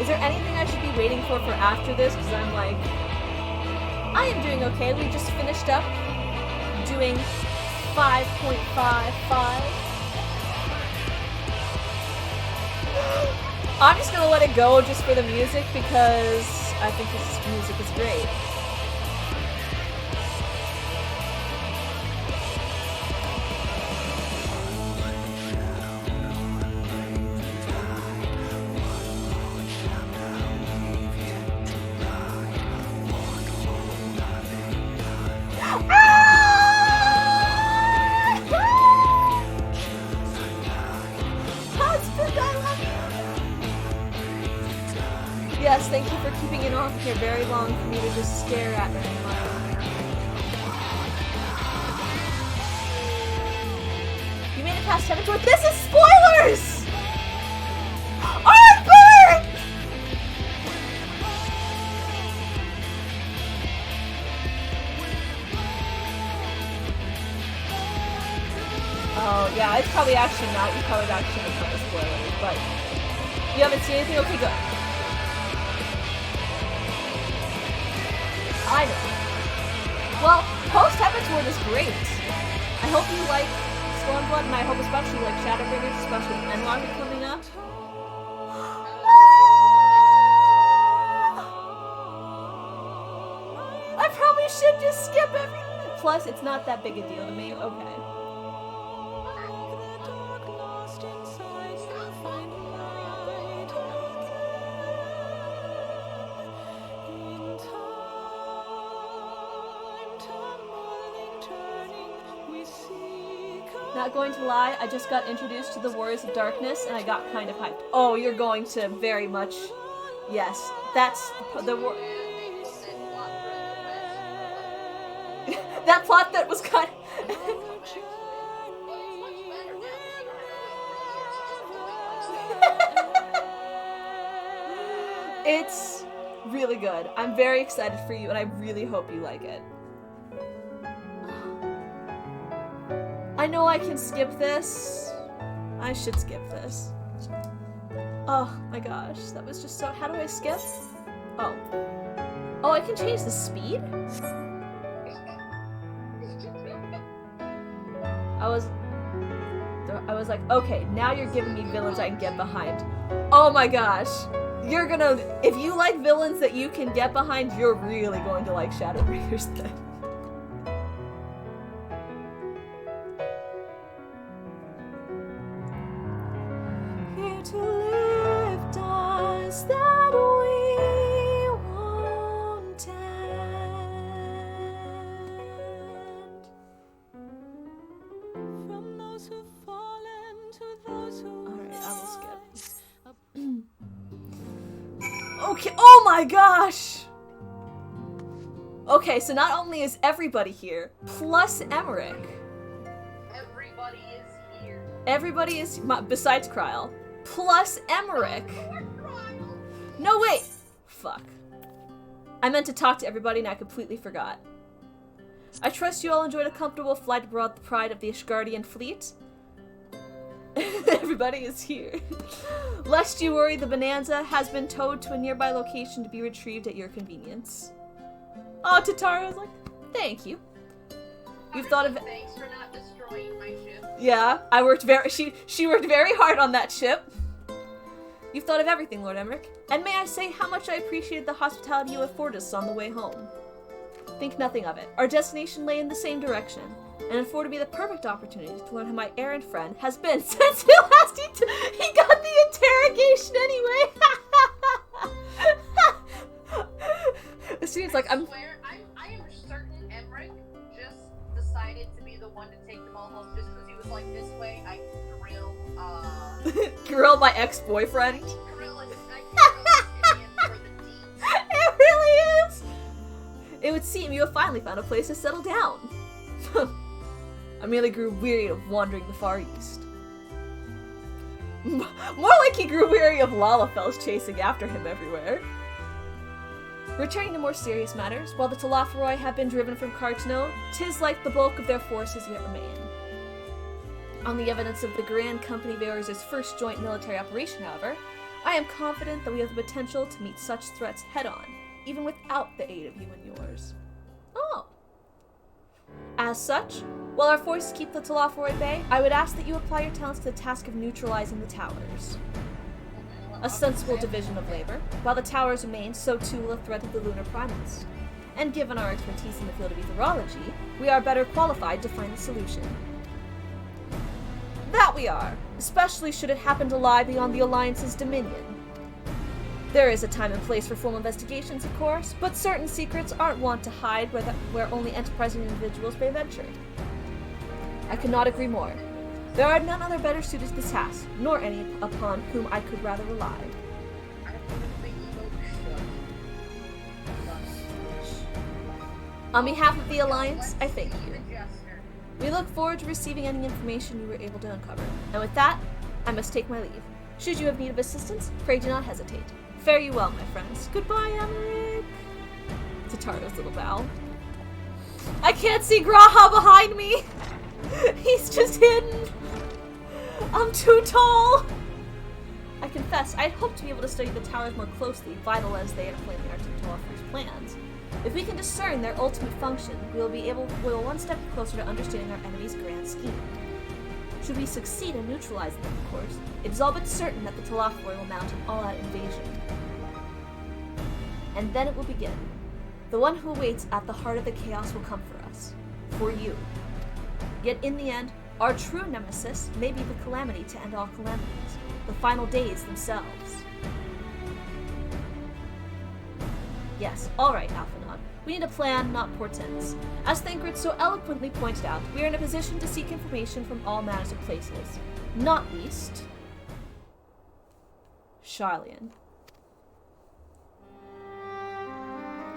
Is there anything I should be waiting for after this? Because I'm like, I am doing okay. We just finished up doing 5.55. I'm just gonna let it go just for the music because I think this music is great. Yes, thank you for keeping it on here very long for me to just stare at it. You made it past heaven's door. This is spoilers! Arthur! Oh, yeah, it's probably actually not. You probably actually shouldn't put spoilers, but you haven't seen anything? Okay, good. I know. Well, post-Heaven's Word is great. I hope you like Stormblood, and I hope especially you like Shadowbringers, especially Endlong coming up. I probably should just skip everything. Plus, it's not that big a deal to me. Okay. Not going to lie, I just got introduced to the Warriors of Darkness and I got kind of hyped. Oh, you're going to very much... Yes, that's the war... That plot that was kind of... It's really good. I'm very excited for you and I really hope you like it. I know I can skip this. I should skip this. Oh my gosh, that was just so... How do I skip? Oh. Oh, I can change the speed? I was like, okay, now you're giving me villains I can get behind. Oh my gosh. You're gonna... If you like villains that you can get behind, you're really going to like Shadowbringers then. To lift us that we won't end. From those who've fallen to those who... Alright, I will skip. Okay, oh my gosh! Okay, so not only is everybody here, plus Emmerich. Everybody is here. Everybody is, besides Kryl. Plus Emmerich. No, wait! Fuck. I meant to talk to everybody and I completely forgot. I trust you all enjoyed a comfortable flight aboard the pride of the Ishgardian fleet. Everybody is here. Lest you worry, the Bonanza has been towed to a nearby location to be retrieved at your convenience. Oh, Tataro's like, thank you. You've thought of it. Thanks for not destroying my ship. Yeah, I worked very. She worked very hard on that ship. You've thought of everything, Lord Emmerich. And may I say how much I appreciated the hospitality you afforded us on the way home. Think nothing of it. Our destination lay in the same direction, and afforded me the perfect opportunity to learn how my errand friend has been since he last he got the interrogation anyway. It seems like I'm. I am certain Emmerich just decided to be the one to take them all home just because he was like, this way I can grill, Grill my ex-boyfriend? It really is! It would seem you have finally found a place to settle down. I merely grew weary of wandering the Far East. More like he grew weary of Lalafels chasing after him everywhere. Returning to more serious matters, while the Telophoroi have been driven from Kartno, 'tis like the bulk of their forces yet remain. On the evidence of the Grand Company Bearers' first joint military operation, however, I am confident that we have the potential to meet such threats head-on, even without the aid of you and yours. Oh. As such, while our forces keep the Telophoroi at bay, I would ask that you apply your talents to the task of neutralizing the towers. A sensible division of labor. While the towers remain, so too will the threat of the lunar primals. And given our expertise in the field of etherology, we are better qualified to find the solution. That we are, especially should it happen to lie beyond the Alliance's dominion. There is a time and place for formal investigations, of course, but certain secrets aren't wont to hide where only enterprising individuals may venture. I could not agree more. There are none other better suited to the task, nor any upon whom I could rather rely. On behalf of the Alliance, I thank you. We look forward to receiving any information you were able to uncover. And with that, I must take my leave. Should you have need of assistance, pray do not hesitate. Fare you well, my friends. Goodbye, Emmerich. Tataro's little bow. I can't see Graha behind me! He's just hidden! I'm too tall! I confess, I had hoped to be able to study the towers more closely, vital as they are plainly are to Tlofri's plans. If we can discern their ultimate function, we will one step closer to understanding our enemy's grand scheme. Should we succeed in neutralizing them, of course, it is all but certain that the Tlofroi will mount an all-out invasion. And then it will begin. The one who awaits at the heart of the chaos will come for us. For you. Yet in the end, our true nemesis may be the calamity to end all calamities. The final days themselves. Yes, alright, Alphanon. We need a plan, not portents. As Thancred so eloquently pointed out, we are in a position to seek information from all manners of places. Not least... Sharlayan.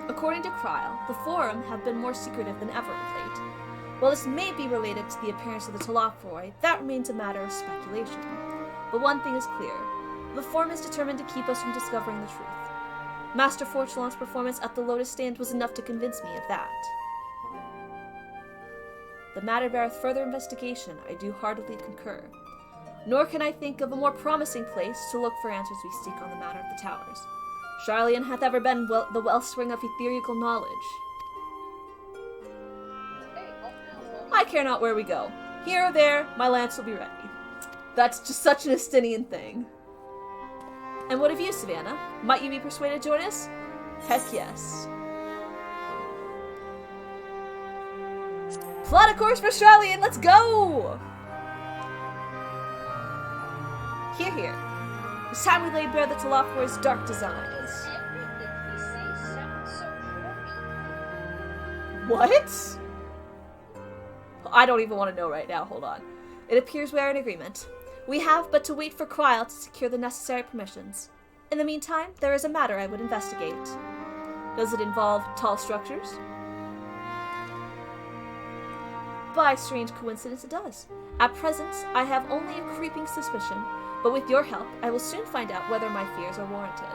According to Kryl, the Forum have been more secretive than ever of late. While this may be related to the appearance of the Tlofroi, that remains a matter of speculation. But one thing is clear. The Forum is determined to keep us from discovering the truth. Master Forchelon's performance at the Lotus Stand was enough to convince me of that. The matter beareth further investigation, I do heartily concur. Nor can I think of a more promising place to look for answers we seek on the matter of the towers. Sharlayan hath ever been the wellspring of etherical knowledge. I care not where we go. Here or there, my lance will be ready. That's just such an Estinian thing. And what of you, Savannah? Might you be persuaded to join us? Heck yes. Plot a course for Sharlayan, let's go! Here, here. It's time we lay bare the Tlofroi's dark designs. What? I don't even want to know right now, hold on. It appears we are in agreement. We have but to wait for Kryl to secure the necessary permissions. In the meantime, there is a matter I would investigate. Does it involve tall structures? By strange coincidence it does. At present, I have only a creeping suspicion, but with your help, I will soon find out whether my fears are warranted.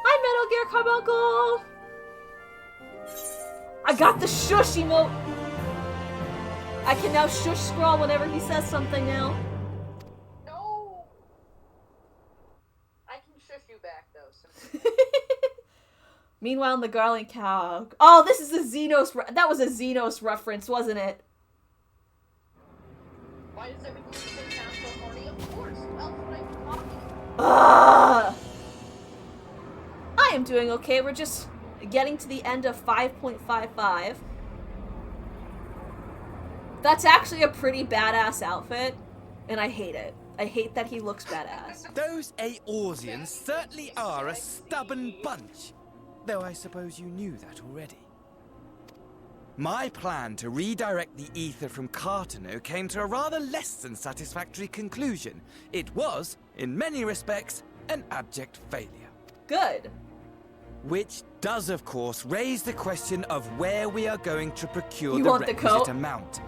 Hi, Metal Gear Carbuncle! I got the shush emote! I can now shush Scrawl whenever he says something now. No! I can shush you back, though. So. Meanwhile, in the Garland Cow... Oh, this is a Xenos... That was a Xenos reference, wasn't it? Why does everything sound so horny? Of course. Well, what I'm talking about. I am doing okay. We're just getting to the end of 5.55. That's actually a pretty badass outfit, and I hate it. I hate that he looks badass. Those Eorzeans certainly are a stubborn bunch, though I suppose you knew that already. My plan to redirect the ether from Cartano came to a rather less than satisfactory conclusion. It was, in many respects, an abject failure. Good. Which does, of course, raise the question of where we are going to procure the requisite amount.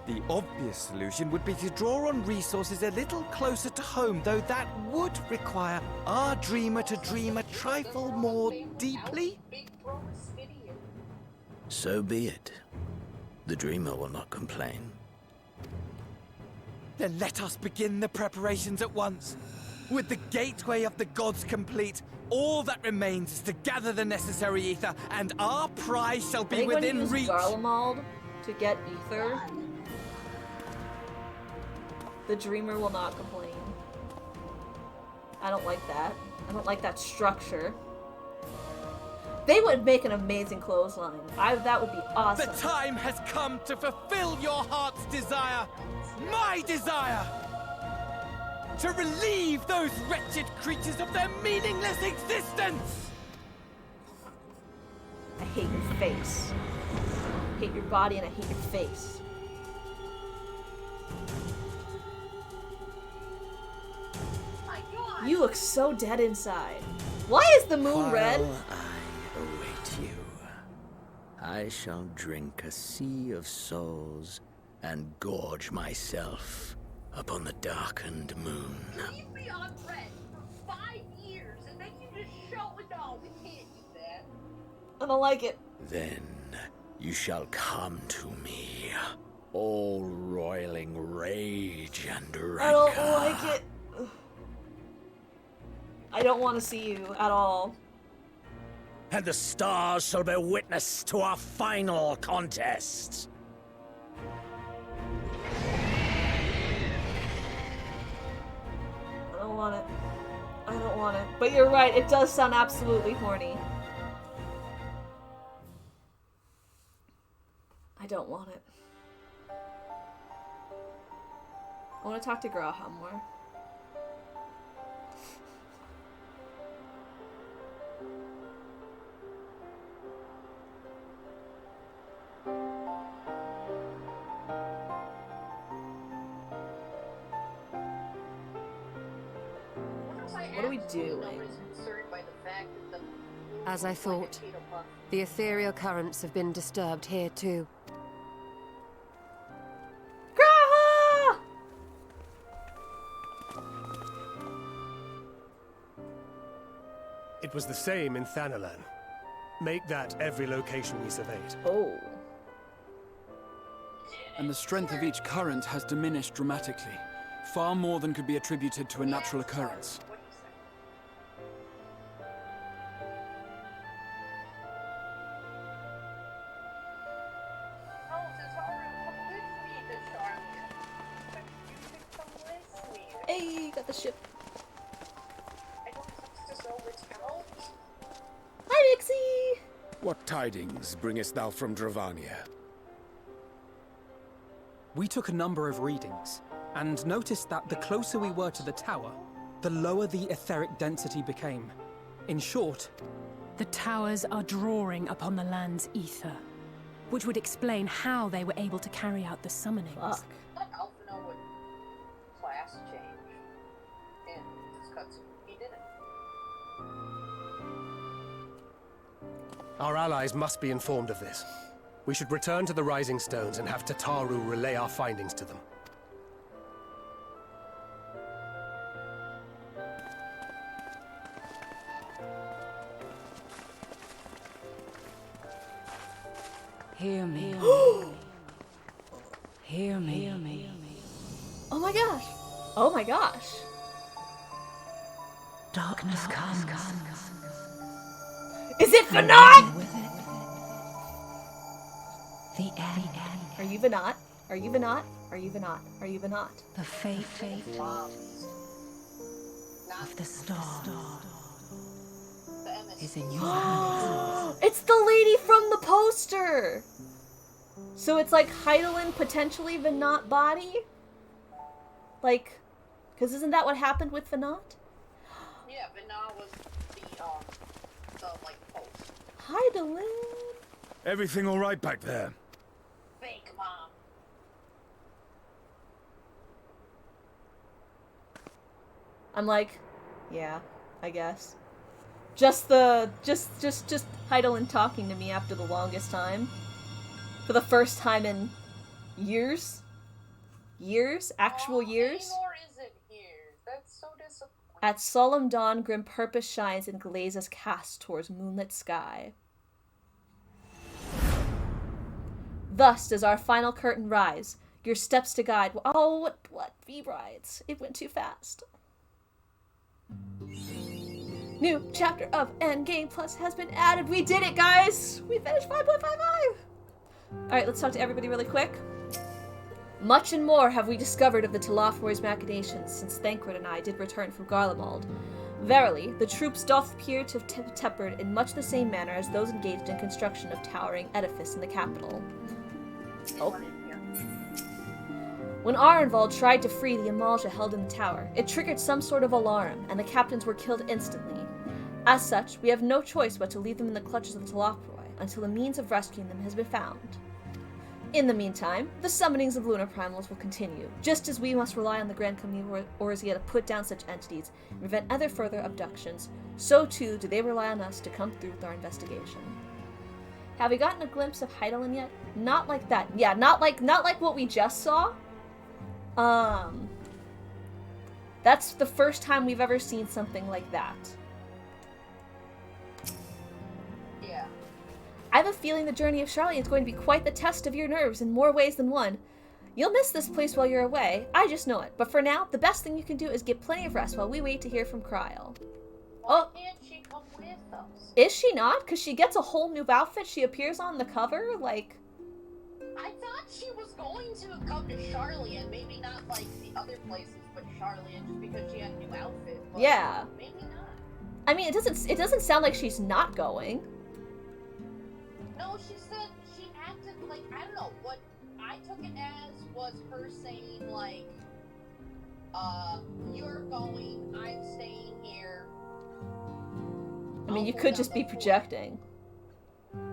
The obvious solution would be to draw on resources a little closer to home, though that would require our dreamer to dream a trifle more deeply. So be it. The dreamer will not complain. Then let us begin the preparations at once. With the gateway of the gods complete, all that remains is to gather the necessary ether, and our prize shall be within reach. Garlemald to get ether. The dreamer will not complain. I don't like that. I don't like that structure. They would make an amazing clothesline. That would be awesome. The time has come to fulfill your heart's desire. My desire! To relieve those wretched creatures of their meaningless existence! I hate your face. I hate your body and I hate your face. You look so dead inside. Why is the moon red? I await you. I shall drink a sea of souls and gorge myself upon the darkened moon. Leave me on red for 5 years and then you just show it all. We can't do that. I don't like it. Then you shall come to me. all roiling rage and rancor. I don't like it. I don't want to see you at all. And the stars shall bear witness to our final contest. I don't want it. I don't want it. But you're right, it does sound absolutely horny. I don't want it. I want to talk to Graha more. What are we doing? As I thought, the ethereal currents have been disturbed here too. Graha! It was the same in Thanalan. Make that every location we surveyed. Oh. And the strength of each current has diminished dramatically. Far more than could be attributed to a natural occurrence. Hey, got the ship. Hi, Mixie! What tidings bringest thou from Dravania? We took a number of readings, and noticed that the closer we were to the tower, the lower the etheric density became. In short, the towers are drawing upon the land's ether, which would explain how they were able to carry out the summonings. Fuck. Alphino would class change in this cutscene. He didn't. Our allies must be informed of this. We should return to the Rising Stones and have Tataru relay our findings to them. Hear me. Hear me. Oh my gosh. Oh my gosh. Darkness comes. Is it Venat? The end. Are you Venat? Are you Venat? Are you Venat? Are you Venat? The fate of the star is in your hands. It's the lady from the poster! So it's like Heidelin potentially Venat body? Like, because isn't that what happened with Venat? Yeah, Venat was the like, post. Heidelin! Everything all right back there? Fake mom. I'm like, yeah, I guess. Just Heidelin talking to me after the longest time. For the first time in years? Years? Actual years? Anymore isn't here. That's so disappointing. At solemn dawn, grim purpose shines and glazes cast towards moonlit sky. Thus does our final curtain rise, your steps to guide. Oh, what V rides? It went too fast. New chapter of Endgame Plus has been added. We did it, guys! We finished 5.55! Alright, let's talk to everybody really quick. Much and more have we discovered of the Telophor's machinations since Thancred and I did return from Garlemald. Verily, the troops doth appear to have tempered in much the same manner as those engaged in construction of towering edifice in the capital. Oh. When Arenvald tried to free the Amalja held in the tower, it triggered some sort of alarm, and the captains were killed instantly. As such, we have no choice but to leave them in the clutches of the Telophoroi until a means of rescuing them has been found. In the meantime, the summonings of lunar primals will continue, just as we must rely on the Grand Company of Orzia to put down such entities and prevent other further abductions, so too do they rely on us to come through with our investigation. Have we gotten a glimpse of Heidelin yet? Not like that. Yeah, not like what we just saw. That's the first time we've ever seen something like that. Yeah. I have a feeling the journey of Charlotte is going to be quite the test of your nerves in more ways than one. You'll miss this place while you're away. I just know it. But for now, the best thing you can do is get plenty of rest while we wait to hear from Kryl. Why can't she come with us? Is she not? Because she gets a whole new outfit. She appears on the cover, like... I thought she was going to come to Charlian, maybe not like the other places, but Charlian, just because she had a new outfit. But yeah. Maybe not. I mean, it doesn't sound like she's not going. No, she said she acted like, I don't know, what I took it as was her saying like, you're going, I'm staying here. I mean, you could just be projecting.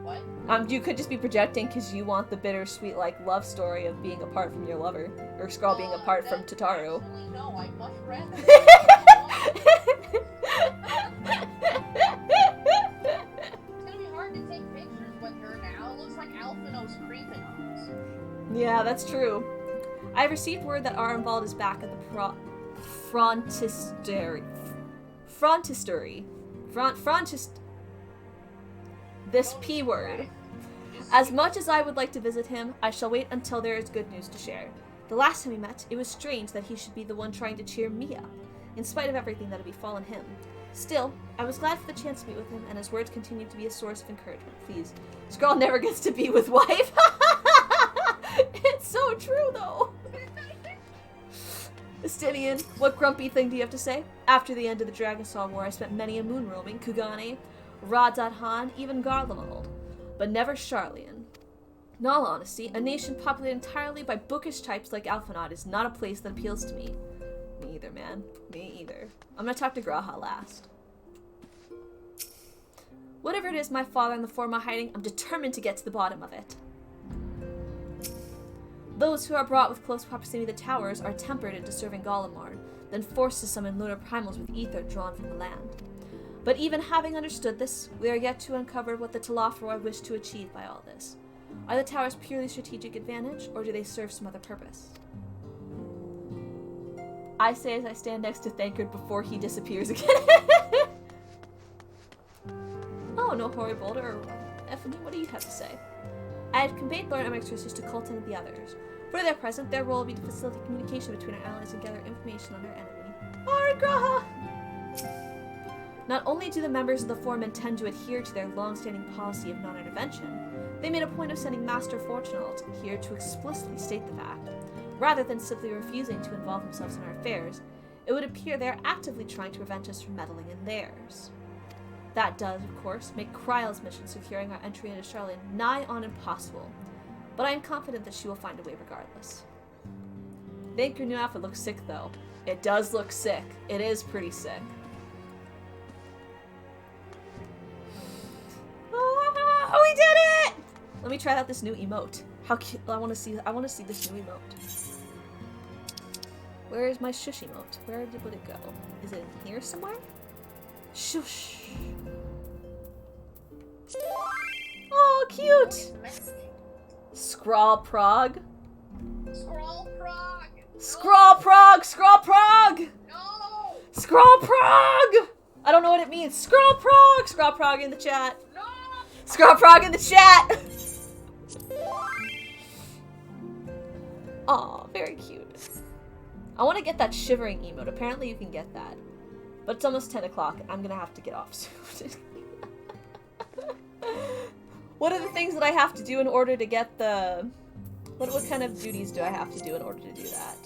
What? You could just be projecting because you want the bittersweet, like, love story of being apart from your lover. Or Skrull being apart from Tataru. Actually, no, I'd much rather. It's gonna be hard to take pictures with her now. It looks like Alphino's creeping on us. Yeah, that's true. I've received word that Arenvald is back at the Frontistery. This P word. As much as I would like to visit him, I shall wait until there is good news to share. The last time we met, it was strange that he should be the one trying to cheer me up, in spite of everything that had befallen him. Still, I was glad for the chance to meet with him, and his words continued to be a source of encouragement. Please, Skrull never gets to be with wife. It's so true, though. Estinian, what grumpy thing do you have to say? After the end of the Dragonsong War, I spent many a moon roaming, Kugane, Radz-at-Han, even Garlemald, but never Charlian. In all honesty, a nation populated entirely by bookish types like Alphinaud is not a place that appeals to me. Me either, man. Me either. I'm gonna talk to Graha last. Whatever it is my father and the Form are hiding, I'm determined to get to the bottom of it. Those who are brought with close proximity to the towers are tempered into serving Garlemald, then forced to summon lunar primals with ether drawn from the land. But even having understood this, we are yet to uncover what the Tlafroi wish to achieve by all this. Are the towers purely strategic advantage, or do they serve some other purpose? I say as I stand next to Thancred before he disappears again. Oh, no Hori Boulder or Effany, what do you have to say? I have conveyed Lord Emmerich research to Colton and the others. For their present, their role will be to facilitate communication between our allies and gather information on our enemy. Alright, Graha! Not only do the members of the Form intend to adhere to their long-standing policy of non-intervention, they made a point of sending Master Fortunald here to explicitly state the fact. Rather than simply refusing to involve themselves in our affairs, it would appear they are actively trying to prevent us from meddling in theirs. That does, of course, make Kryl's mission securing our entry into Charlian nigh on impossible, but I am confident that she will find a way regardless. I think your new outfit looks sick, though. It does look sick. It is pretty sick. Oh, we did it! Let me try out this new emote. How cute! I want to see this new emote. Where is my shush emote? Where would it go? Is it in here somewhere? Shush. Oh, cute! Scrawl Prague. Scroll Prague! Scrawl Prague! Scrawl Prague! No! Scrawl Prague! I don't know what it means. Scrawl Prague! Scrawl Prague in the chat. No! Scrawl Prague in the chat! Aw, very cute. I want to get that shivering emote. Apparently you can get that. But it's almost 10 o'clock. I'm gonna have to get off soon. What are the things that I have to do in order to get the... What kind of duties do I have to do in order to do that?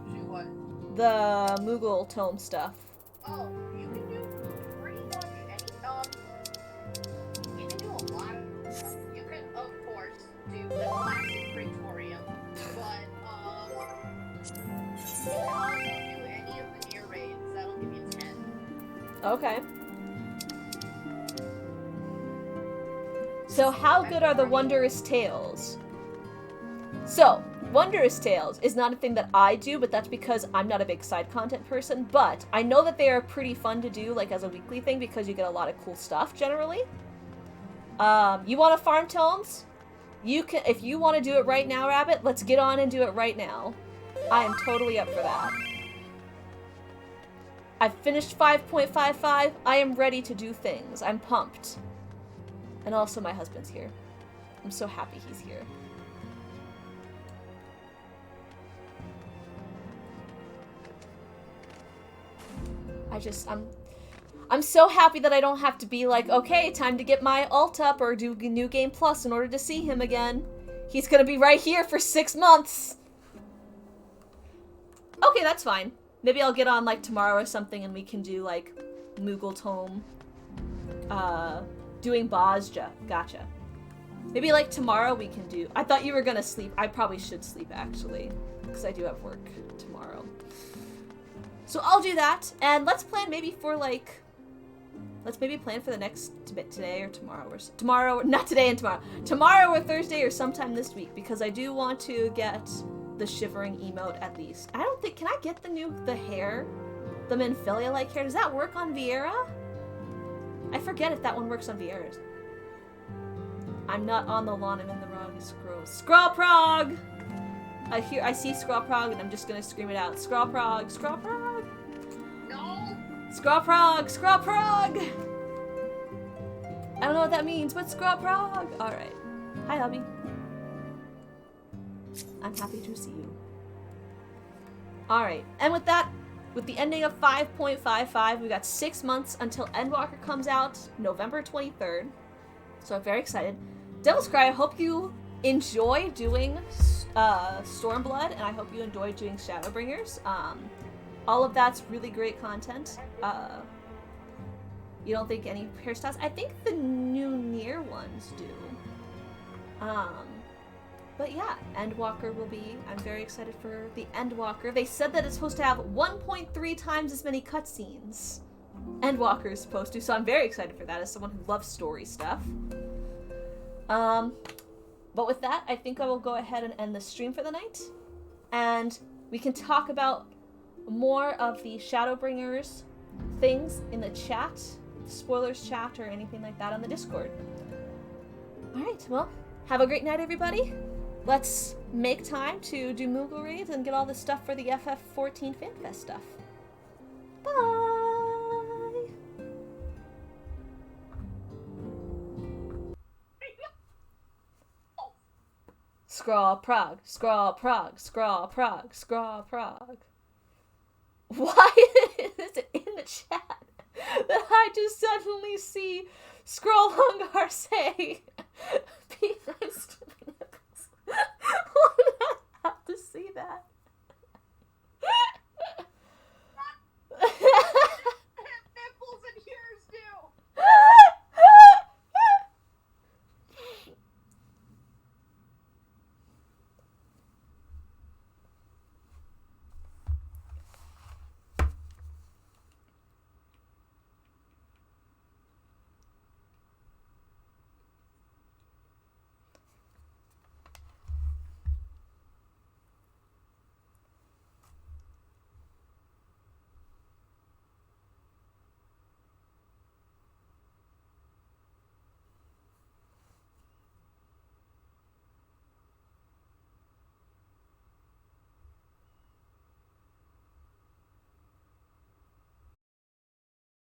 Do what? The Moogle tome stuff. Oh, you can do pretty much any, you can do a lot of stuff. You can, of course, do the classic Praetorium, but, you can also do any of the near raids. That'll give you 10. Okay. So how good are the Wondrous Tales? So, Wondrous Tales is not a thing that I do, but that's because I'm not a big side content person, but I know that they are pretty fun to do, like, as a weekly thing, because you get a lot of cool stuff, generally. You want to farm tomes? You can, if you want to do it right now, Rabbit, let's get on and do it right now. I am totally up for that. I've finished 5.55. I am ready to do things. I'm pumped. And also my husband's here. I'm so happy he's here. I'm so happy that I don't have to be like, okay, time to get my alt up or do New Game Plus in order to see him again. He's gonna be right here for 6 months. Okay, that's fine. Maybe I'll get on like tomorrow or something and we can do like Moogle Tome. Doing Bozja. Gotcha. Maybe like tomorrow we can do... I thought you were gonna sleep. I probably should sleep actually. Because I do have work tomorrow. So I'll do that. And let's plan maybe for like... Let's maybe plan for the next today or tomorrow. Or tomorrow, not today and tomorrow. Tomorrow or Thursday or sometime this week. Because I do want to get the shivering emote at least. I don't think... Can I get the hair? The Minfilia-like hair? Does that work on Viera? I forget if that one works on Viera's. I'm not on the lawn, I'm in the wrong scroll. Scrawprog! I see Scrawprog and I'm just gonna scream it out. Scrawprog! Scrawprog! No! Scrawprog! Scrawprog! I don't know what that means, but Scrawprog! Alright. Hi, hubby. I'm happy to see you. Alright, and with that, with the ending of 5.55, we got 6 months until Endwalker comes out November 23rd. So I'm very excited. Devil's Cry, I hope you enjoy doing Stormblood, and I hope you enjoy doing Shadowbringers. All of that's really great content. You don't think any hairstyles? I think the new Nier ones do. But yeah, Endwalker will be... I'm very excited for the Endwalker. They said that it's supposed to have 1.3 times as many cutscenes. Endwalker is supposed to, so I'm very excited for that as someone who loves story stuff. But with that, I think I will go ahead and end the stream for the night. And we can talk about more of the Shadowbringers things in the chat, spoilers chat, or anything like that on the Discord. Alright, well, have a great night, everybody. Let's make time to do Moogle raids and get all the stuff for the FF14 FanFest stuff. Bye! Scrawl Prague, Scrawl Prague, Scrawl Prague, Scrawl Prague. Why is it in the chat that I just suddenly see Scroll Hungar say, be nice to